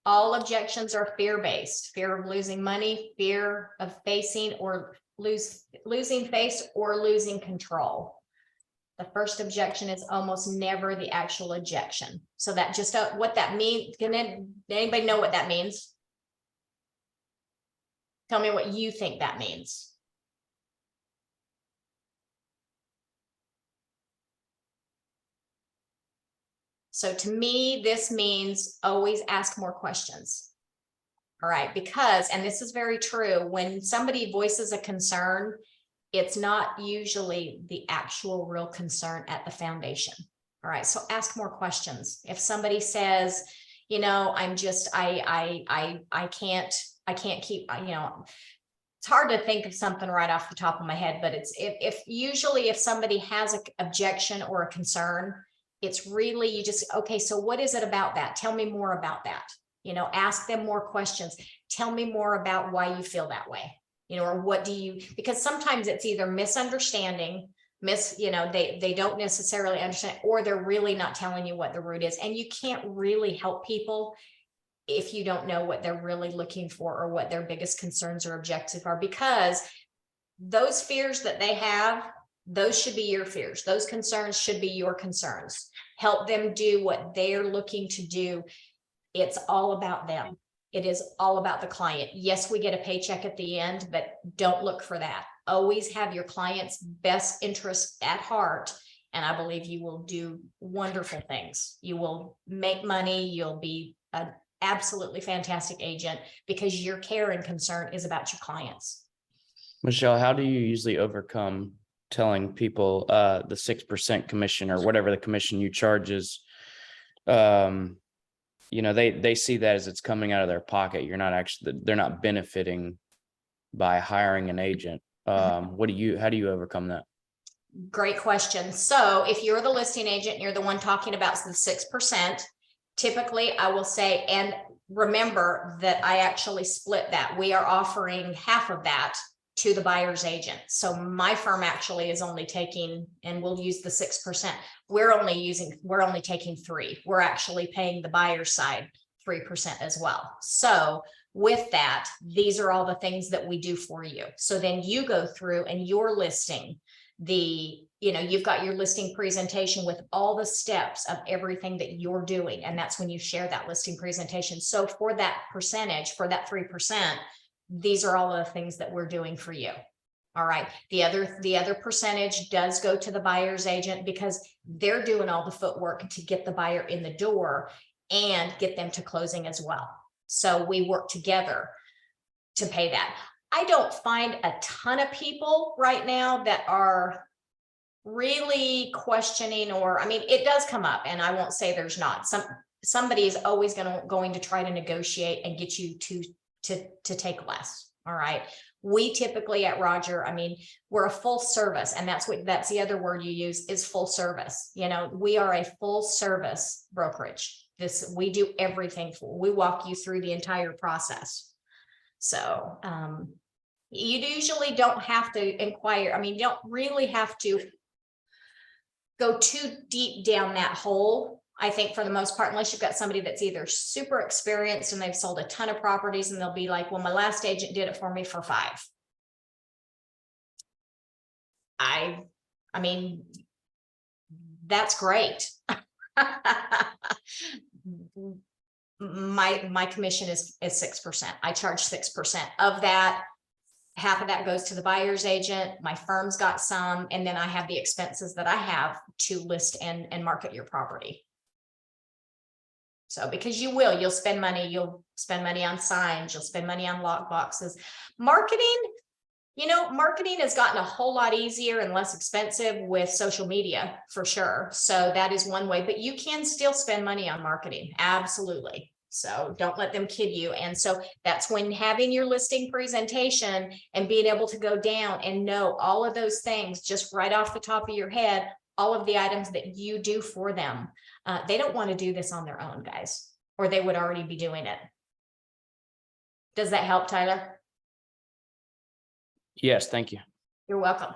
All objections are fear-based. Fear of losing money, fear of facing or losing face or losing control. The first objection is almost never the actual objection. So that just what that means. Can anybody know what that means? Tell me what you think that means. So to me, this means always ask more questions. All right, because, and this is very true, when somebody voices a concern, it's not usually the actual real concern at the foundation. All right, so ask more questions. If somebody says, you know, I'm just, I can't keep, you know, it's hard to think of something right off the top of my head, but it's, if usually if somebody has an objection or a concern, it's really, you just, okay, so what is it about that? Tell me more about that. You know, ask them more questions. Tell me more about why you feel that way, you know, or what do you, because sometimes it's either misunderstanding, you know, they don't necessarily understand, or they're really not telling you what the root is. And you can't really help people if you don't know what they're really looking for or what their biggest concerns or objectives are, because those fears that they have, those should be your fears. Those concerns should be your concerns. Help them do what they're looking to do. It's all about them. It is all about the client. Yes, we get a paycheck at the end, but don't look for that. Always have your client's best interest at heart. And I believe you will do wonderful things. You will make money. You'll be an absolutely fantastic agent because your care and concern is about your clients. Michelle, how do you usually overcome telling people the 6% commission or whatever the commission you charge is? You know, they see that as it's coming out of their pocket. You're not actually, they're not benefiting by hiring an agent. How do you overcome that? Great question. So if you're the listing agent, and you're the one talking about the 6%, typically I will say, and remember that I actually split that. We are offering half of that to the buyer's agent. So my firm actually is only taking, and we'll use the 6%. We're only taking 3%. We're actually paying the buyer's side 3% as well. So with that, these are all the things that we do for you. So then you go through and you're listing you've got your listing presentation with all the steps of everything that you're doing. And that's when you share that listing presentation. So for that percentage, for that 3%, these are all the things that we're doing for you. All right. The other percentage does go to the buyer's agent because they're doing all the footwork to get the buyer in the door and get them to closing as well. So we work together to pay that. I don't find a ton of people right now that are really questioning, or, I mean, it does come up, and I won't say there's not. Somebody is always going to try to negotiate and get you to take less. All right. We typically at Roger, I mean, we're a full service, and that's the other word you use is full service. You know, we are a full service brokerage. We do everything we walk you through the entire process. So you usually don't have to inquire. I mean, you don't really have to go too deep down that hole, I think, for the most part, unless you've got somebody that's either super experienced and they've sold a ton of properties and they'll be like, well, my last agent did it for me for 5. I mean, that's great. My commission is 6%. I charge 6% of that. Half of that goes to the buyer's agent. My firm's got some, and then I have the expenses that I have to list and market your property. So because you'll spend money on signs, you'll spend money on lock boxes. Marketing has gotten a whole lot easier and less expensive with social media for sure. So that is one way, but you can still spend money on marketing. Absolutely. So don't let them kid you. And so that's when having your listing presentation and being able to go down and know all of those things just right off the top of your head, all of the items that you do for them. They don't want to do this on their own, guys, or they would already be doing it. Does that help, Tyler? Yes, thank you. You're welcome.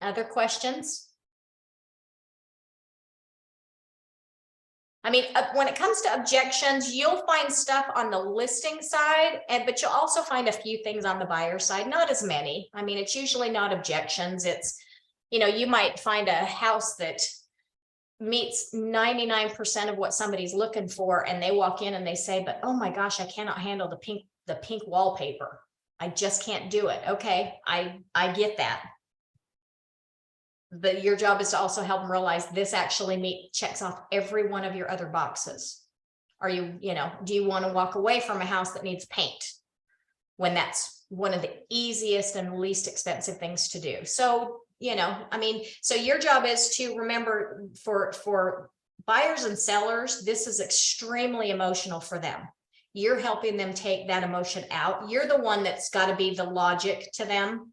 Other questions? I mean, when it comes to objections, you'll find stuff on the listing side, but you'll also find a few things on the buyer side, not as many. I mean, it's usually not objections. It's, you might find a house that meets 99% of what somebody's looking for, and they walk in and they say, but oh my gosh, I cannot handle the pink wallpaper. I just can't do it. Okay, I get that. But your job is to also help them realize this actually checks off every one of your other boxes. Are you, do you want to walk away from a house that needs paint? When that's one of the easiest and least expensive things to do. So, so your job is to remember for buyers and sellers, this is extremely emotional for them. You're helping them take that emotion out. You're the one that's got to be the logic to them,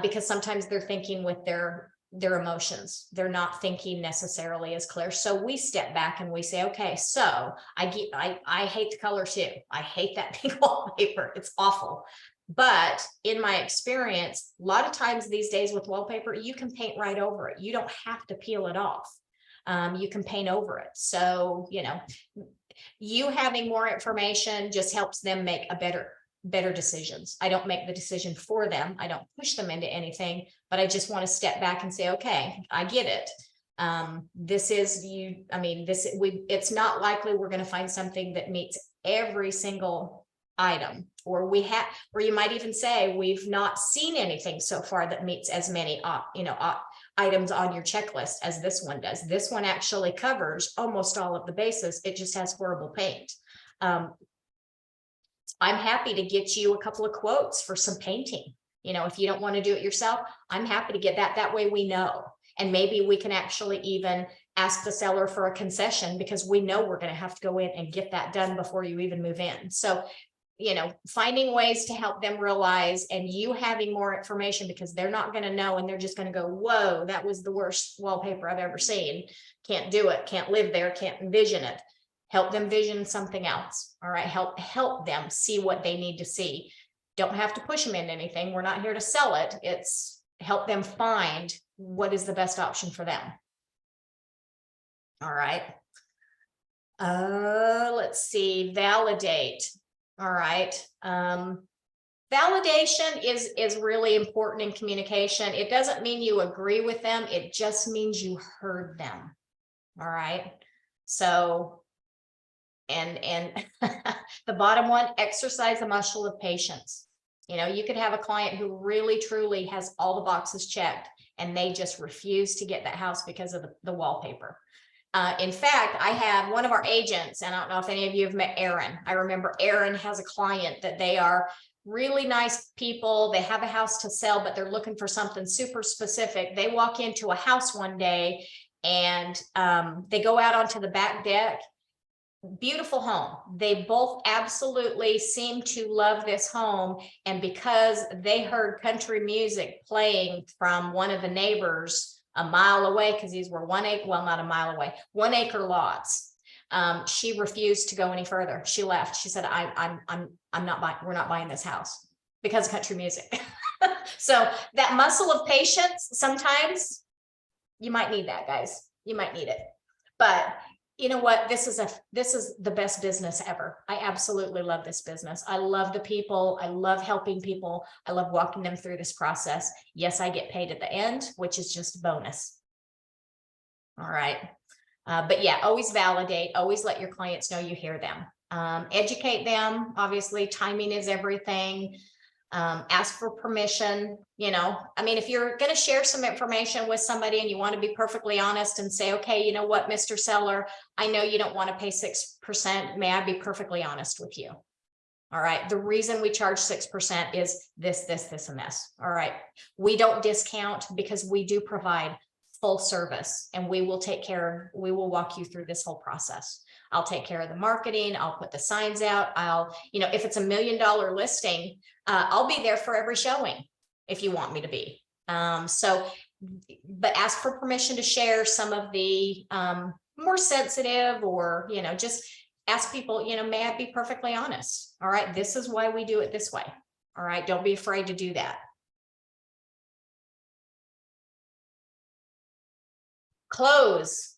because sometimes they're thinking with their emotions. They're not thinking necessarily as clear. So we step back and we say, okay, so I hate the color too. I hate that pink wallpaper. It's awful. But in my experience, a lot of times these days with wallpaper, you can paint right over it. You don't have to peel it off. You can paint over it. So, you having more information just helps them make a better decisions. I don't make the decision for them. I don't push them into anything, but I just want to step back and say, okay, I get it. It's not likely we're going to find something that meets every single item, or you might even say we've not seen anything so far that meets as many items on your checklist as this one does. This one actually covers almost all of the bases. It just has horrible paint. I'm happy to get you a couple of quotes for some painting. If you don't want to do it yourself, I'm happy to get that. That way we know. And maybe we can actually even ask the seller for a concession, because we know we're going to have to go in and get that done before you even move in. So, finding ways to help them realize, and you having more information, because they're not going to know, and they're just going to go, whoa, that was the worst wallpaper I've ever seen. Can't do it. Can't live there. Can't envision it. Help them vision something else. All right. Help them see what they need to see. Don't have to push them into anything. We're not here to sell it. It's help them find what is the best option for them. All right. Let's see. Validate. All right. Validation is really important in communication. It doesn't mean you agree with them. It just means you heard them. All right. So, and the bottom one, exercise the muscle of patience. You could have a client who really, truly has all the boxes checked, and they just refuse to get that house because of the wallpaper. In fact, I have one of our agents, and I don't know if any of you have met Erin. I remember Erin has a client that they are really nice people. They have a house to sell, but they're looking for something super specific. They walk into a house one day and they go out onto the back deck. Beautiful home. They both absolutely seem to love this home. And because they heard country music playing from one of the neighbors a mile away, because these were 1 acre, well, not a mile away, 1 acre lots. She refused to go any further. She left. She said, I'm not buying, we're not buying this house because of country music. So that muscle of patience, sometimes you might need that, guys. You might need it. But you know what? This is the best business ever. I absolutely love this business. I love the people. I love helping people. I love walking them through this process. Yes, I get paid at the end, which is just a bonus. All right. But yeah, always validate, always let your clients know you hear them. Educate them. Obviously, timing is everything. Ask for permission. If you're going to share some information with somebody and you want to be perfectly honest and say, okay, you know what, Mr. Seller, I know you don't want to pay 6%. May I be perfectly honest with you? All right. The reason we charge 6% is this, and this. All right. We don't discount because we do provide full service, and we will walk you through this whole process. I'll take care of the marketing. I'll put the signs out. If it's $1 million listing, I'll be there for every showing if you want me to be. But ask for permission to share some of the more sensitive, or, just ask people, may I be perfectly honest? All right. This is why we do it this way. All right. Don't be afraid to do that. Close,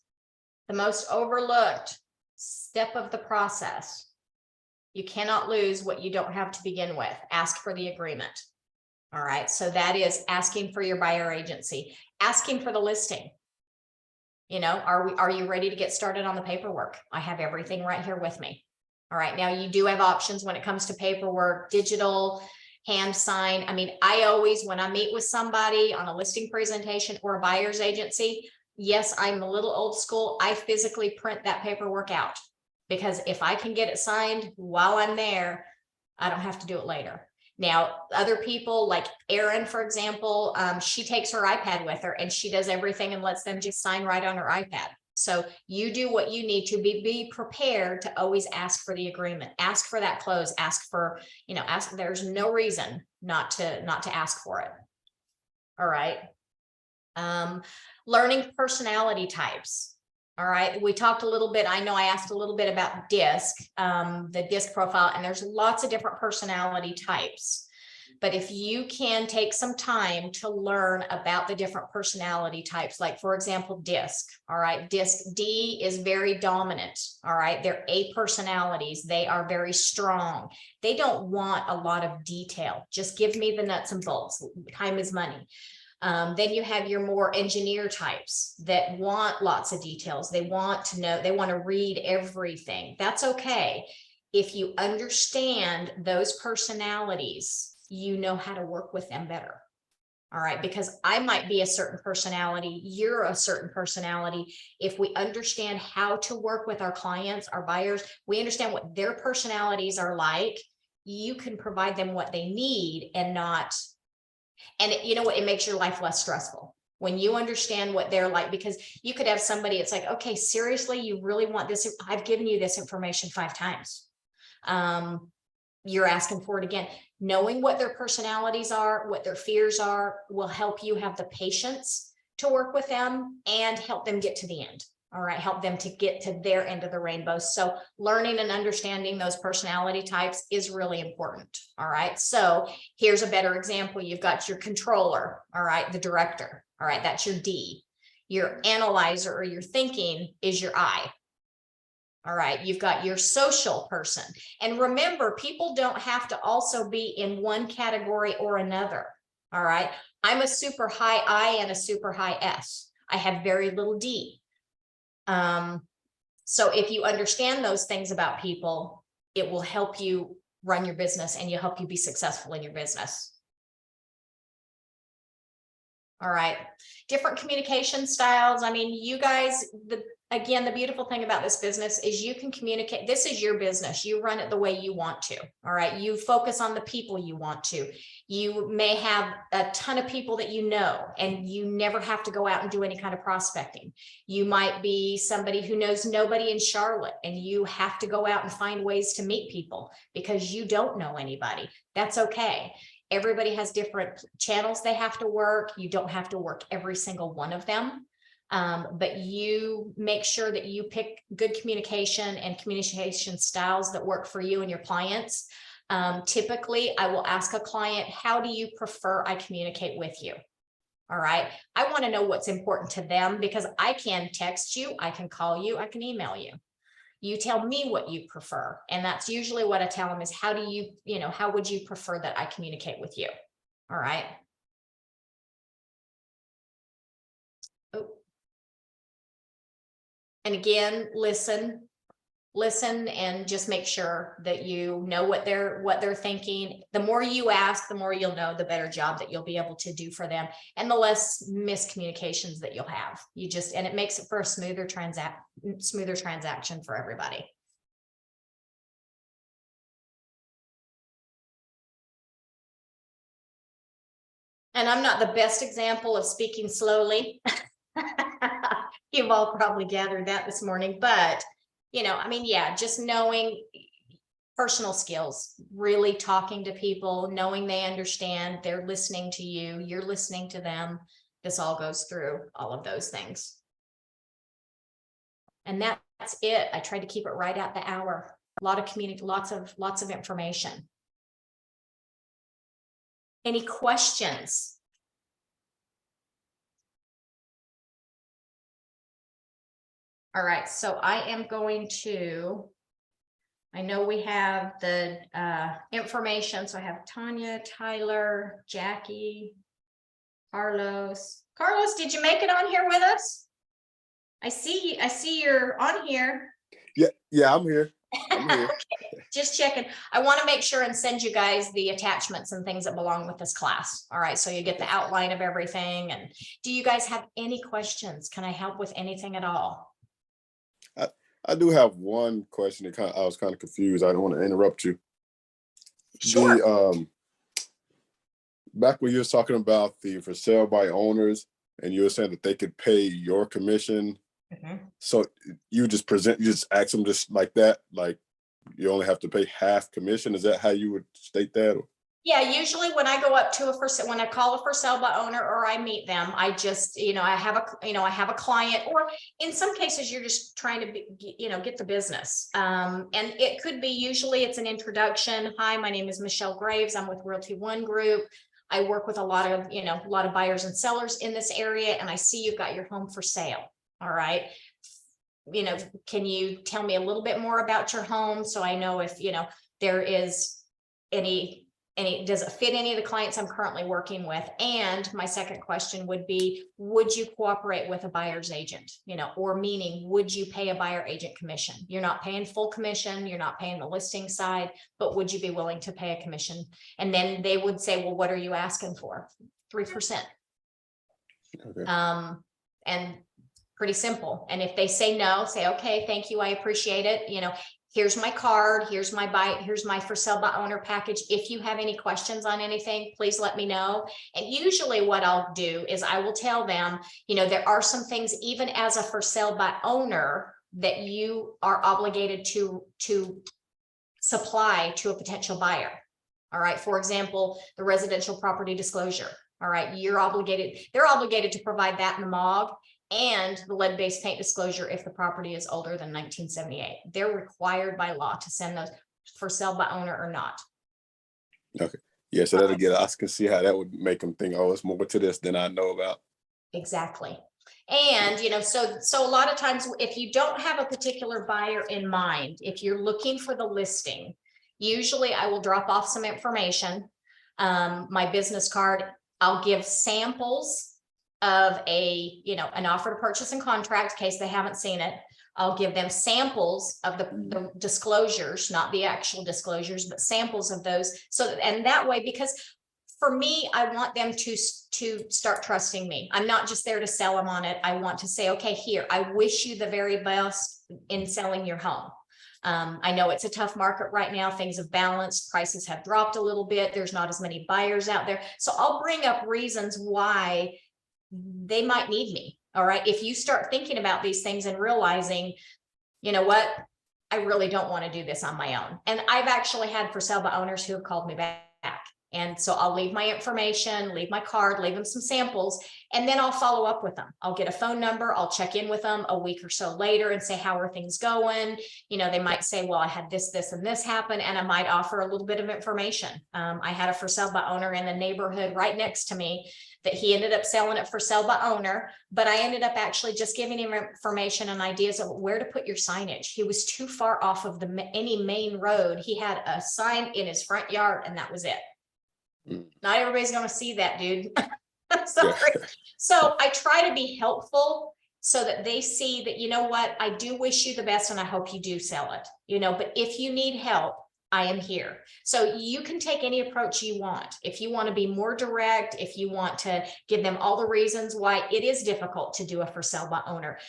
the most overlooked step of the process. You cannot lose what you don't have to begin with. Ask for the agreement. All right. So that is asking for your buyer agency, asking for the listing. Are you ready to get started on the paperwork? I have everything right here with me. All right. Now you do have options when it comes to paperwork, digital, hand sign. I always, when I meet with somebody on a listing presentation or a buyer's agency, yes, I'm a little old school. I physically print that paperwork out. Because if I can get it signed while I'm there, I don't have to do it later. Now, other people like Erin, for example, she takes her iPad with her and she does everything and lets them just sign right on her iPad. So you do what you need to be prepared to always ask for the agreement, ask for that close, ask for, there's no reason not to ask for it. All right. Learning personality types. All right. We talked a little bit. I know I asked a little bit about DISC, the DISC profile, and there's lots of different personality types. But if you can take some time to learn about the different personality types, like for example, DISC, all right, DISC D is very dominant, all right, they're A personalities, they are very strong. They don't want a lot of detail, just give me the nuts and bolts, time is money. Then you have your more engineer types that want lots of details. They want to know, they want to read everything. That's okay. If you understand those personalities, you know how to work with them better. All right, because I might be a certain personality, you're a certain personality. If we understand how to work with our clients, our buyers, we understand what their personalities are like, you can provide them what they need and not, and you know what, it makes your life less stressful when you understand what they're like, because you could have somebody, it's like, okay, seriously, you really want this? I've given you this information 5 times. You're asking for it again. Knowing what their personalities are, what their fears are, will help you have the patience to work with them and help them get to the end. All right, help them to get to their end of the rainbow. So learning and understanding those personality types is really important. All right, so here's a better example. You've got your controller, all right, the director, all right, that's your D. Your analyzer or your thinking is your I. All right, you've got your social person. And remember, people don't have to also be in one category or another. All right, I'm a super high I and a super high S. I have very little D. So if you understand those things about people, it will help you run your business and you'll help you be successful in your business. All right, different communication styles. I mean, you guys, again, the beautiful thing about this business is you can communicate. This is your business. You run it the way you want to. All right. You focus on the people you want to. You may have a ton of people that you know, and you never have to go out and do any kind of prospecting. You might be somebody who knows nobody in Charlotte, and you have to go out and find ways to meet people because you don't know anybody. That's okay. Everybody has different channels they have to work. You don't have to work every single one of them. But you make sure that you pick good communication and communication styles that work for you and your clients. Typically, I will ask a client, how do you prefer I communicate with you? All right. I want to know what's important to them, because I can text you, I can call you, I can email you. You tell me what you prefer. And that's usually what I tell them is, how do you, how would you prefer that I communicate with you? All right. Oh. And again, listen and just make sure that you know what they're thinking. The more you ask, the more you'll know, the better job that you'll be able to do for them, and the less miscommunications that you'll have. And it makes it for a smoother transaction for everybody. And I'm not the best example of speaking slowly. You've all probably gathered that this morning, but I mean, yeah, just knowing personal skills, really talking to people, knowing they understand, they're listening to you, you're listening to them. This all goes through all of those things. And that's it. I tried to keep it right at the hour. A lot of lots of information. Any questions? All right, so I am going to, I know we have the information. So I have Tanya, Tyler, Jackie, Carlos. Carlos, did you make it on here with us? I see you're on here. Yeah, I'm here. Okay, just checking. I want to make sure and send you guys the attachments and things that belong with this class. All right, so you get the outline of everything. And do you guys have any questions? Can I help with anything at all? I do have one question that I was kind of confused. I don't want to interrupt you. Sure. The back when you were talking about the for sale by owners, and you were saying that they could pay your commission. Mhm. So you just ask them just like that, like you only have to pay half commission. Is that how you would state that? Yeah, usually when I go up to when I call a for sale by owner or I meet them, I just, I have a client, or in some cases, you're just trying to get the business. And it could be, usually it's an introduction. Hi, my name is Michelle Graves. I'm with Realty One Group. I work with a lot of buyers and sellers in this area, and I see you've got your home for sale. All right. Can you tell me a little bit more about your home? So I know if, there is does it fit any of the clients I'm currently working with? And my second question would be, would you cooperate with a buyer's agent? Or meaning, would you pay a buyer agent commission? You're not paying full commission, you're not paying the listing side, but would you be willing to pay a commission? And then they would say, well, what are you asking for? 3%. Okay. And pretty simple. And if they say no, say, okay, thank you, I appreciate it. Here's my card, here's my for sale by owner package. If you have any questions on anything, please let me know. And usually what I'll do is I will tell them, there are some things, even as a for sale by owner, that you are obligated to supply to a potential buyer. All right. For example, the residential property disclosure. All right. They're obligated to provide that in the MOG, and the lead-based paint disclosure if the property is older than 1978. They're required by law to send those for sale by owner or not. Okay. Yeah, so that'll I can see how that would make them think, oh, it's more to this than I know about. Exactly. And, so a lot of times if you don't have a particular buyer in mind, if you're looking for the listing, usually I will drop off some information. My business card, I'll give samples of an offer to purchase and contract in case they haven't seen it. I'll give them samples of the disclosures, not the actual disclosures, but samples of those. And that way, because for me, I want them to start trusting me. I'm not just there to sell them on it. I want to say, okay, here, I wish you the very best in selling your home. I know it's a tough market right now. Things have balanced. Prices have dropped a little bit. There's not as many buyers out there. So I'll bring up reasons why they might need me. All right. If you start thinking about these things and realizing, you know what, I really don't want to do this on my own. And I've actually had for sale by owners who have called me back. And so I'll leave my information, leave my card, leave them some samples, and then I'll follow up with them. I'll get a phone number. I'll check in with them a week or so later and say, how are things going? They might say, well, I had this, and this happen. And I might offer a little bit of information. I had a for sale by owner in the neighborhood right next to me that he ended up selling it for sale by owner, but I ended up actually just giving him information and ideas of where to put your signage. He was too far off of any main road. He had a sign in his front yard and that was it. Not everybody's going to see that, dude. Sorry. So I try to be helpful so that they see that, you know what, I do wish you the best and I hope you do sell it, but if you need help, I am here. So you can take any approach you want. If you want to be more direct, if you want to give them all the reasons why it is difficult to do a for sale by owner,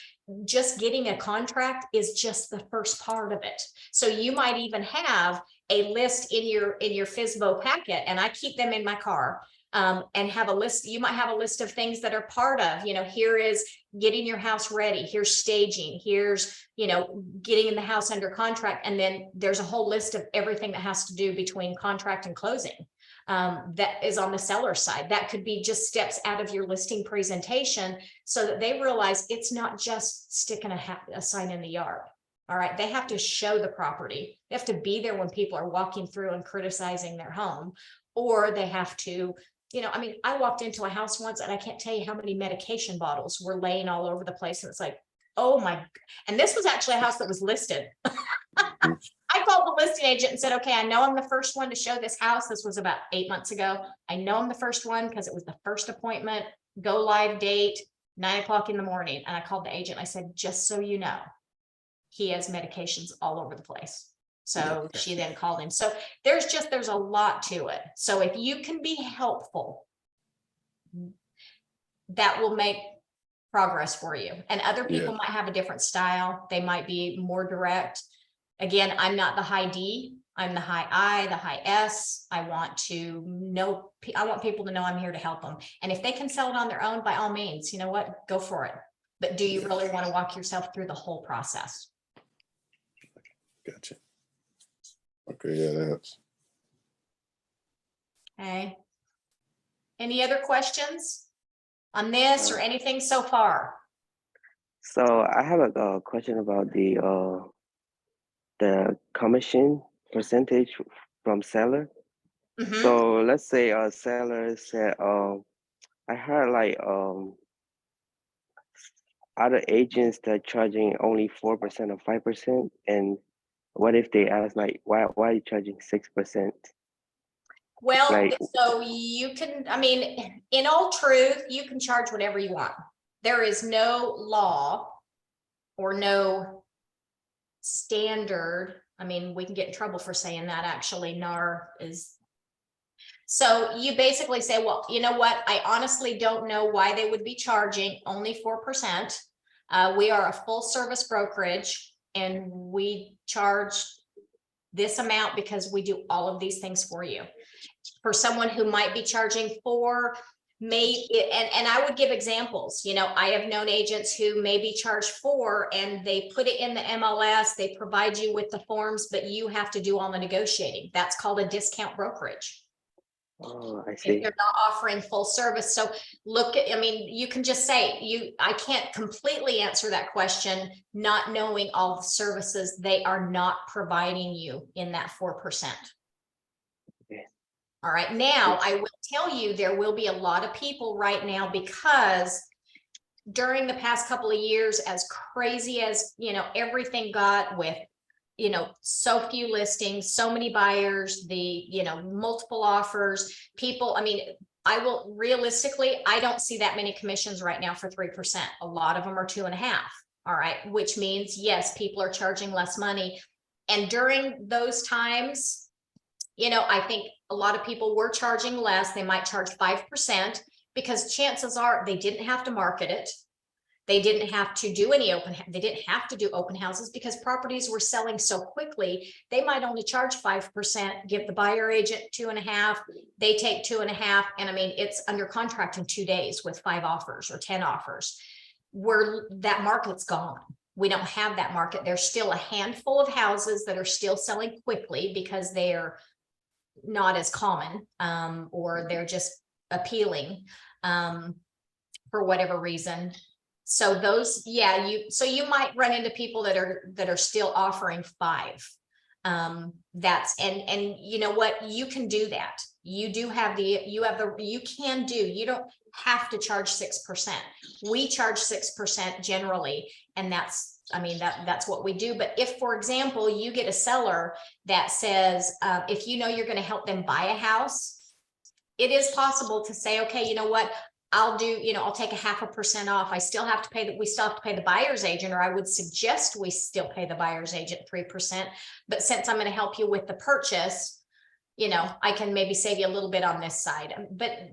just getting a contract is just the first part of it. So you might even have a list in your FSBO packet, and I keep them in my car, and have a list. You might have a list of things that are part of, here is getting your house ready. Here's staging. Here's, getting in the house under contract. And then there's a whole list of everything that has to do between contract and closing. That is on the seller side. That could be just steps out of your listing presentation so that they realize it's not just sticking a sign in the yard. All right. They have to show the property. They have to be there when people are walking through and criticizing their home, or they have to, I walked into a house once and I can't tell you how many medication bottles were laying all over the place. And it's like, oh my, and this was actually a house that was listed. I called the listing agent and said, okay, I know I'm the first one to show this house. This was about 8 months ago. I know I'm the first one because it was the first appointment, go live date, 9 o'clock in the morning. And I called the agent. I said, just so you know, he has medications all over the place. So she then called him. So there's a lot to it. So if you can be helpful, that will make progress for you. And other people might have a different style. They might be more direct. Again, I'm not the high D. I'm the high I, the high S. I want to know, I want people to know I'm here to help them. And if they can sell it on their own, by all means, you know what, go for it. But do you really want to walk yourself through the whole process? Gotcha. Okay, yeah, that's. Okay. Any other questions on this or anything so far? So I have a question about the commission percentage from seller. Mhm. So let's say a seller said, I heard like other agents that charging only 4% or 5%, and what if they ask like, why are you charging 6%? Well, Like, so you can, I mean, in all truth, you can charge whatever you want. There is no law or no standard. I mean, we can get in trouble for saying that, actually. NAR is. So you basically say, well, you know what? I honestly don't know why they would be charging only 4%. We are a full service brokerage and we charge this amount because we do all of these things for you. For someone who might be charging 4, and I would give examples. You know, I have known agents who maybe charge 4 and they put it in the MLS, they provide you with the forms, but you have to do all the negotiating. That's called a discount brokerage. oh, I If see. you're not offering full service. So look at, I mean, you can just say I can't completely answer that question, not knowing all the services they are not providing you in that 4%. Okay. All right. Now I will tell you, there will be a lot of people right now, because during the past couple of years, as crazy as, you know, everything got with, you know, so few listings, so many buyers, you know, multiple offers, people, I mean, realistically, I don't see that many commissions right now for 3%. A lot of them are 2.5. All right. Which means, yes, people are charging less money. And during those times, you know, I think a lot of people were charging less. They might charge 5% because chances are they didn't have to market it. They didn't have to do any they didn't have to do open houses because properties were selling so quickly. They might only charge 5%, give the buyer agent 2.5, they take 2.5. And I mean, it's under contract in 2 days with 5 offers or 10 offers. Where that market's gone. We don't have that market. There's still a handful of houses that are still selling quickly because they're not as common, or they're just appealing for whatever reason. So those, yeah, you might run into people that are still offering 5. And you know what, you can do that. You don't have to charge 6%. We charge 6% generally, and that's, I mean, that's what we do. But if, for example, you get a seller that says, if you know you're going to help them buy a house, it is possible to say, okay, you know what, I'll do, you know, I'll take 0.5% off. We still have to pay the buyer's agent, or I would suggest we still pay the buyer's agent 3%. But since I'm going to help you with the purchase, you know, I can maybe save you a little bit on this side. But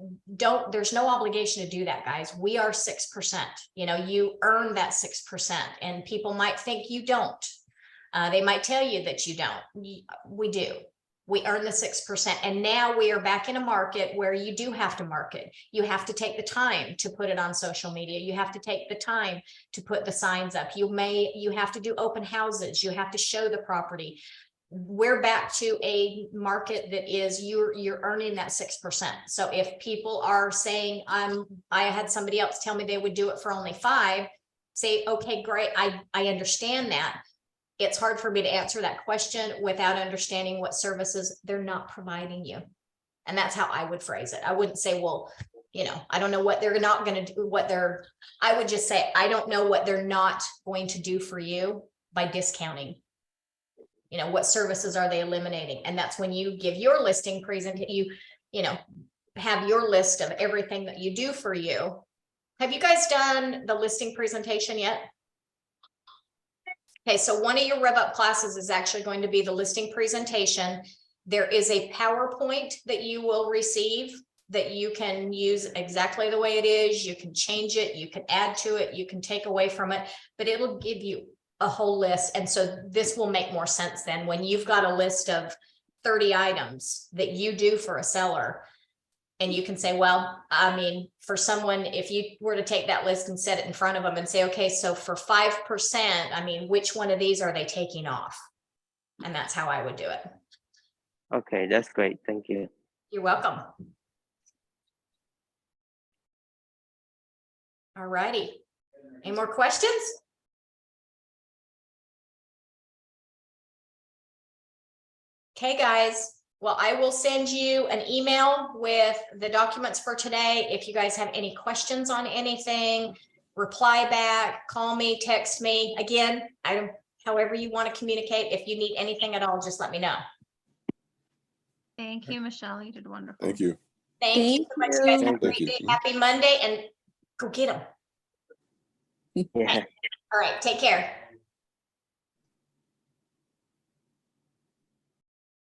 there's no obligation to do that, guys. We are 6%. You know, you earn that 6%, and people might think you don't. They might tell you that you don't. We do. We earn the 6%. And now we are back in a market where you do have to market. You have to take the time to put it on social media. You have to take the time to put the signs up. You have to do open houses. You have to show the property. We're back to a market that is you're earning that 6%. So if people are saying, I had somebody else tell me they would do it for only 5, say, okay, great. I understand that. It's hard for me to answer that question without understanding what services they're not providing you. And that's how I would phrase it. I wouldn't say, well, you know, I don't know what they're not going to do, I would just say, I don't know what they're not going to do for you by discounting. You know, what services are they eliminating? And that's when you give your listing presentation, you know, have your list of everything that you do for you. Have you guys done the listing presentation yet? Okay, so one of your Rev Up classes is actually going to be the listing presentation. There is a PowerPoint that you will receive that you can use exactly the way it is. You can change it, you can add to it, you can take away from it, but it'll give you a whole list. And so this will make more sense then when you've got a list of 30 items that you do for a seller. And you can say, well, I mean, for someone, if you were to take that list and set it in front of them and say, okay, so for 5%, I mean, which one of these are they taking off? And that's how I would do it. Okay, that's great. Thank you. You're welcome. All righty. Any more questions? Okay, guys. Well, I will send you an email with the documents for today. If you guys have any questions on anything, reply back, call me, text me. Again, however you want to communicate. If you need anything at all, just let me know. Thank you, Michelle. You did wonderful. Thank you. Thank you so much, you guys. Have a Thank great you. day. Happy Monday and go get them. Yeah. All right, take care.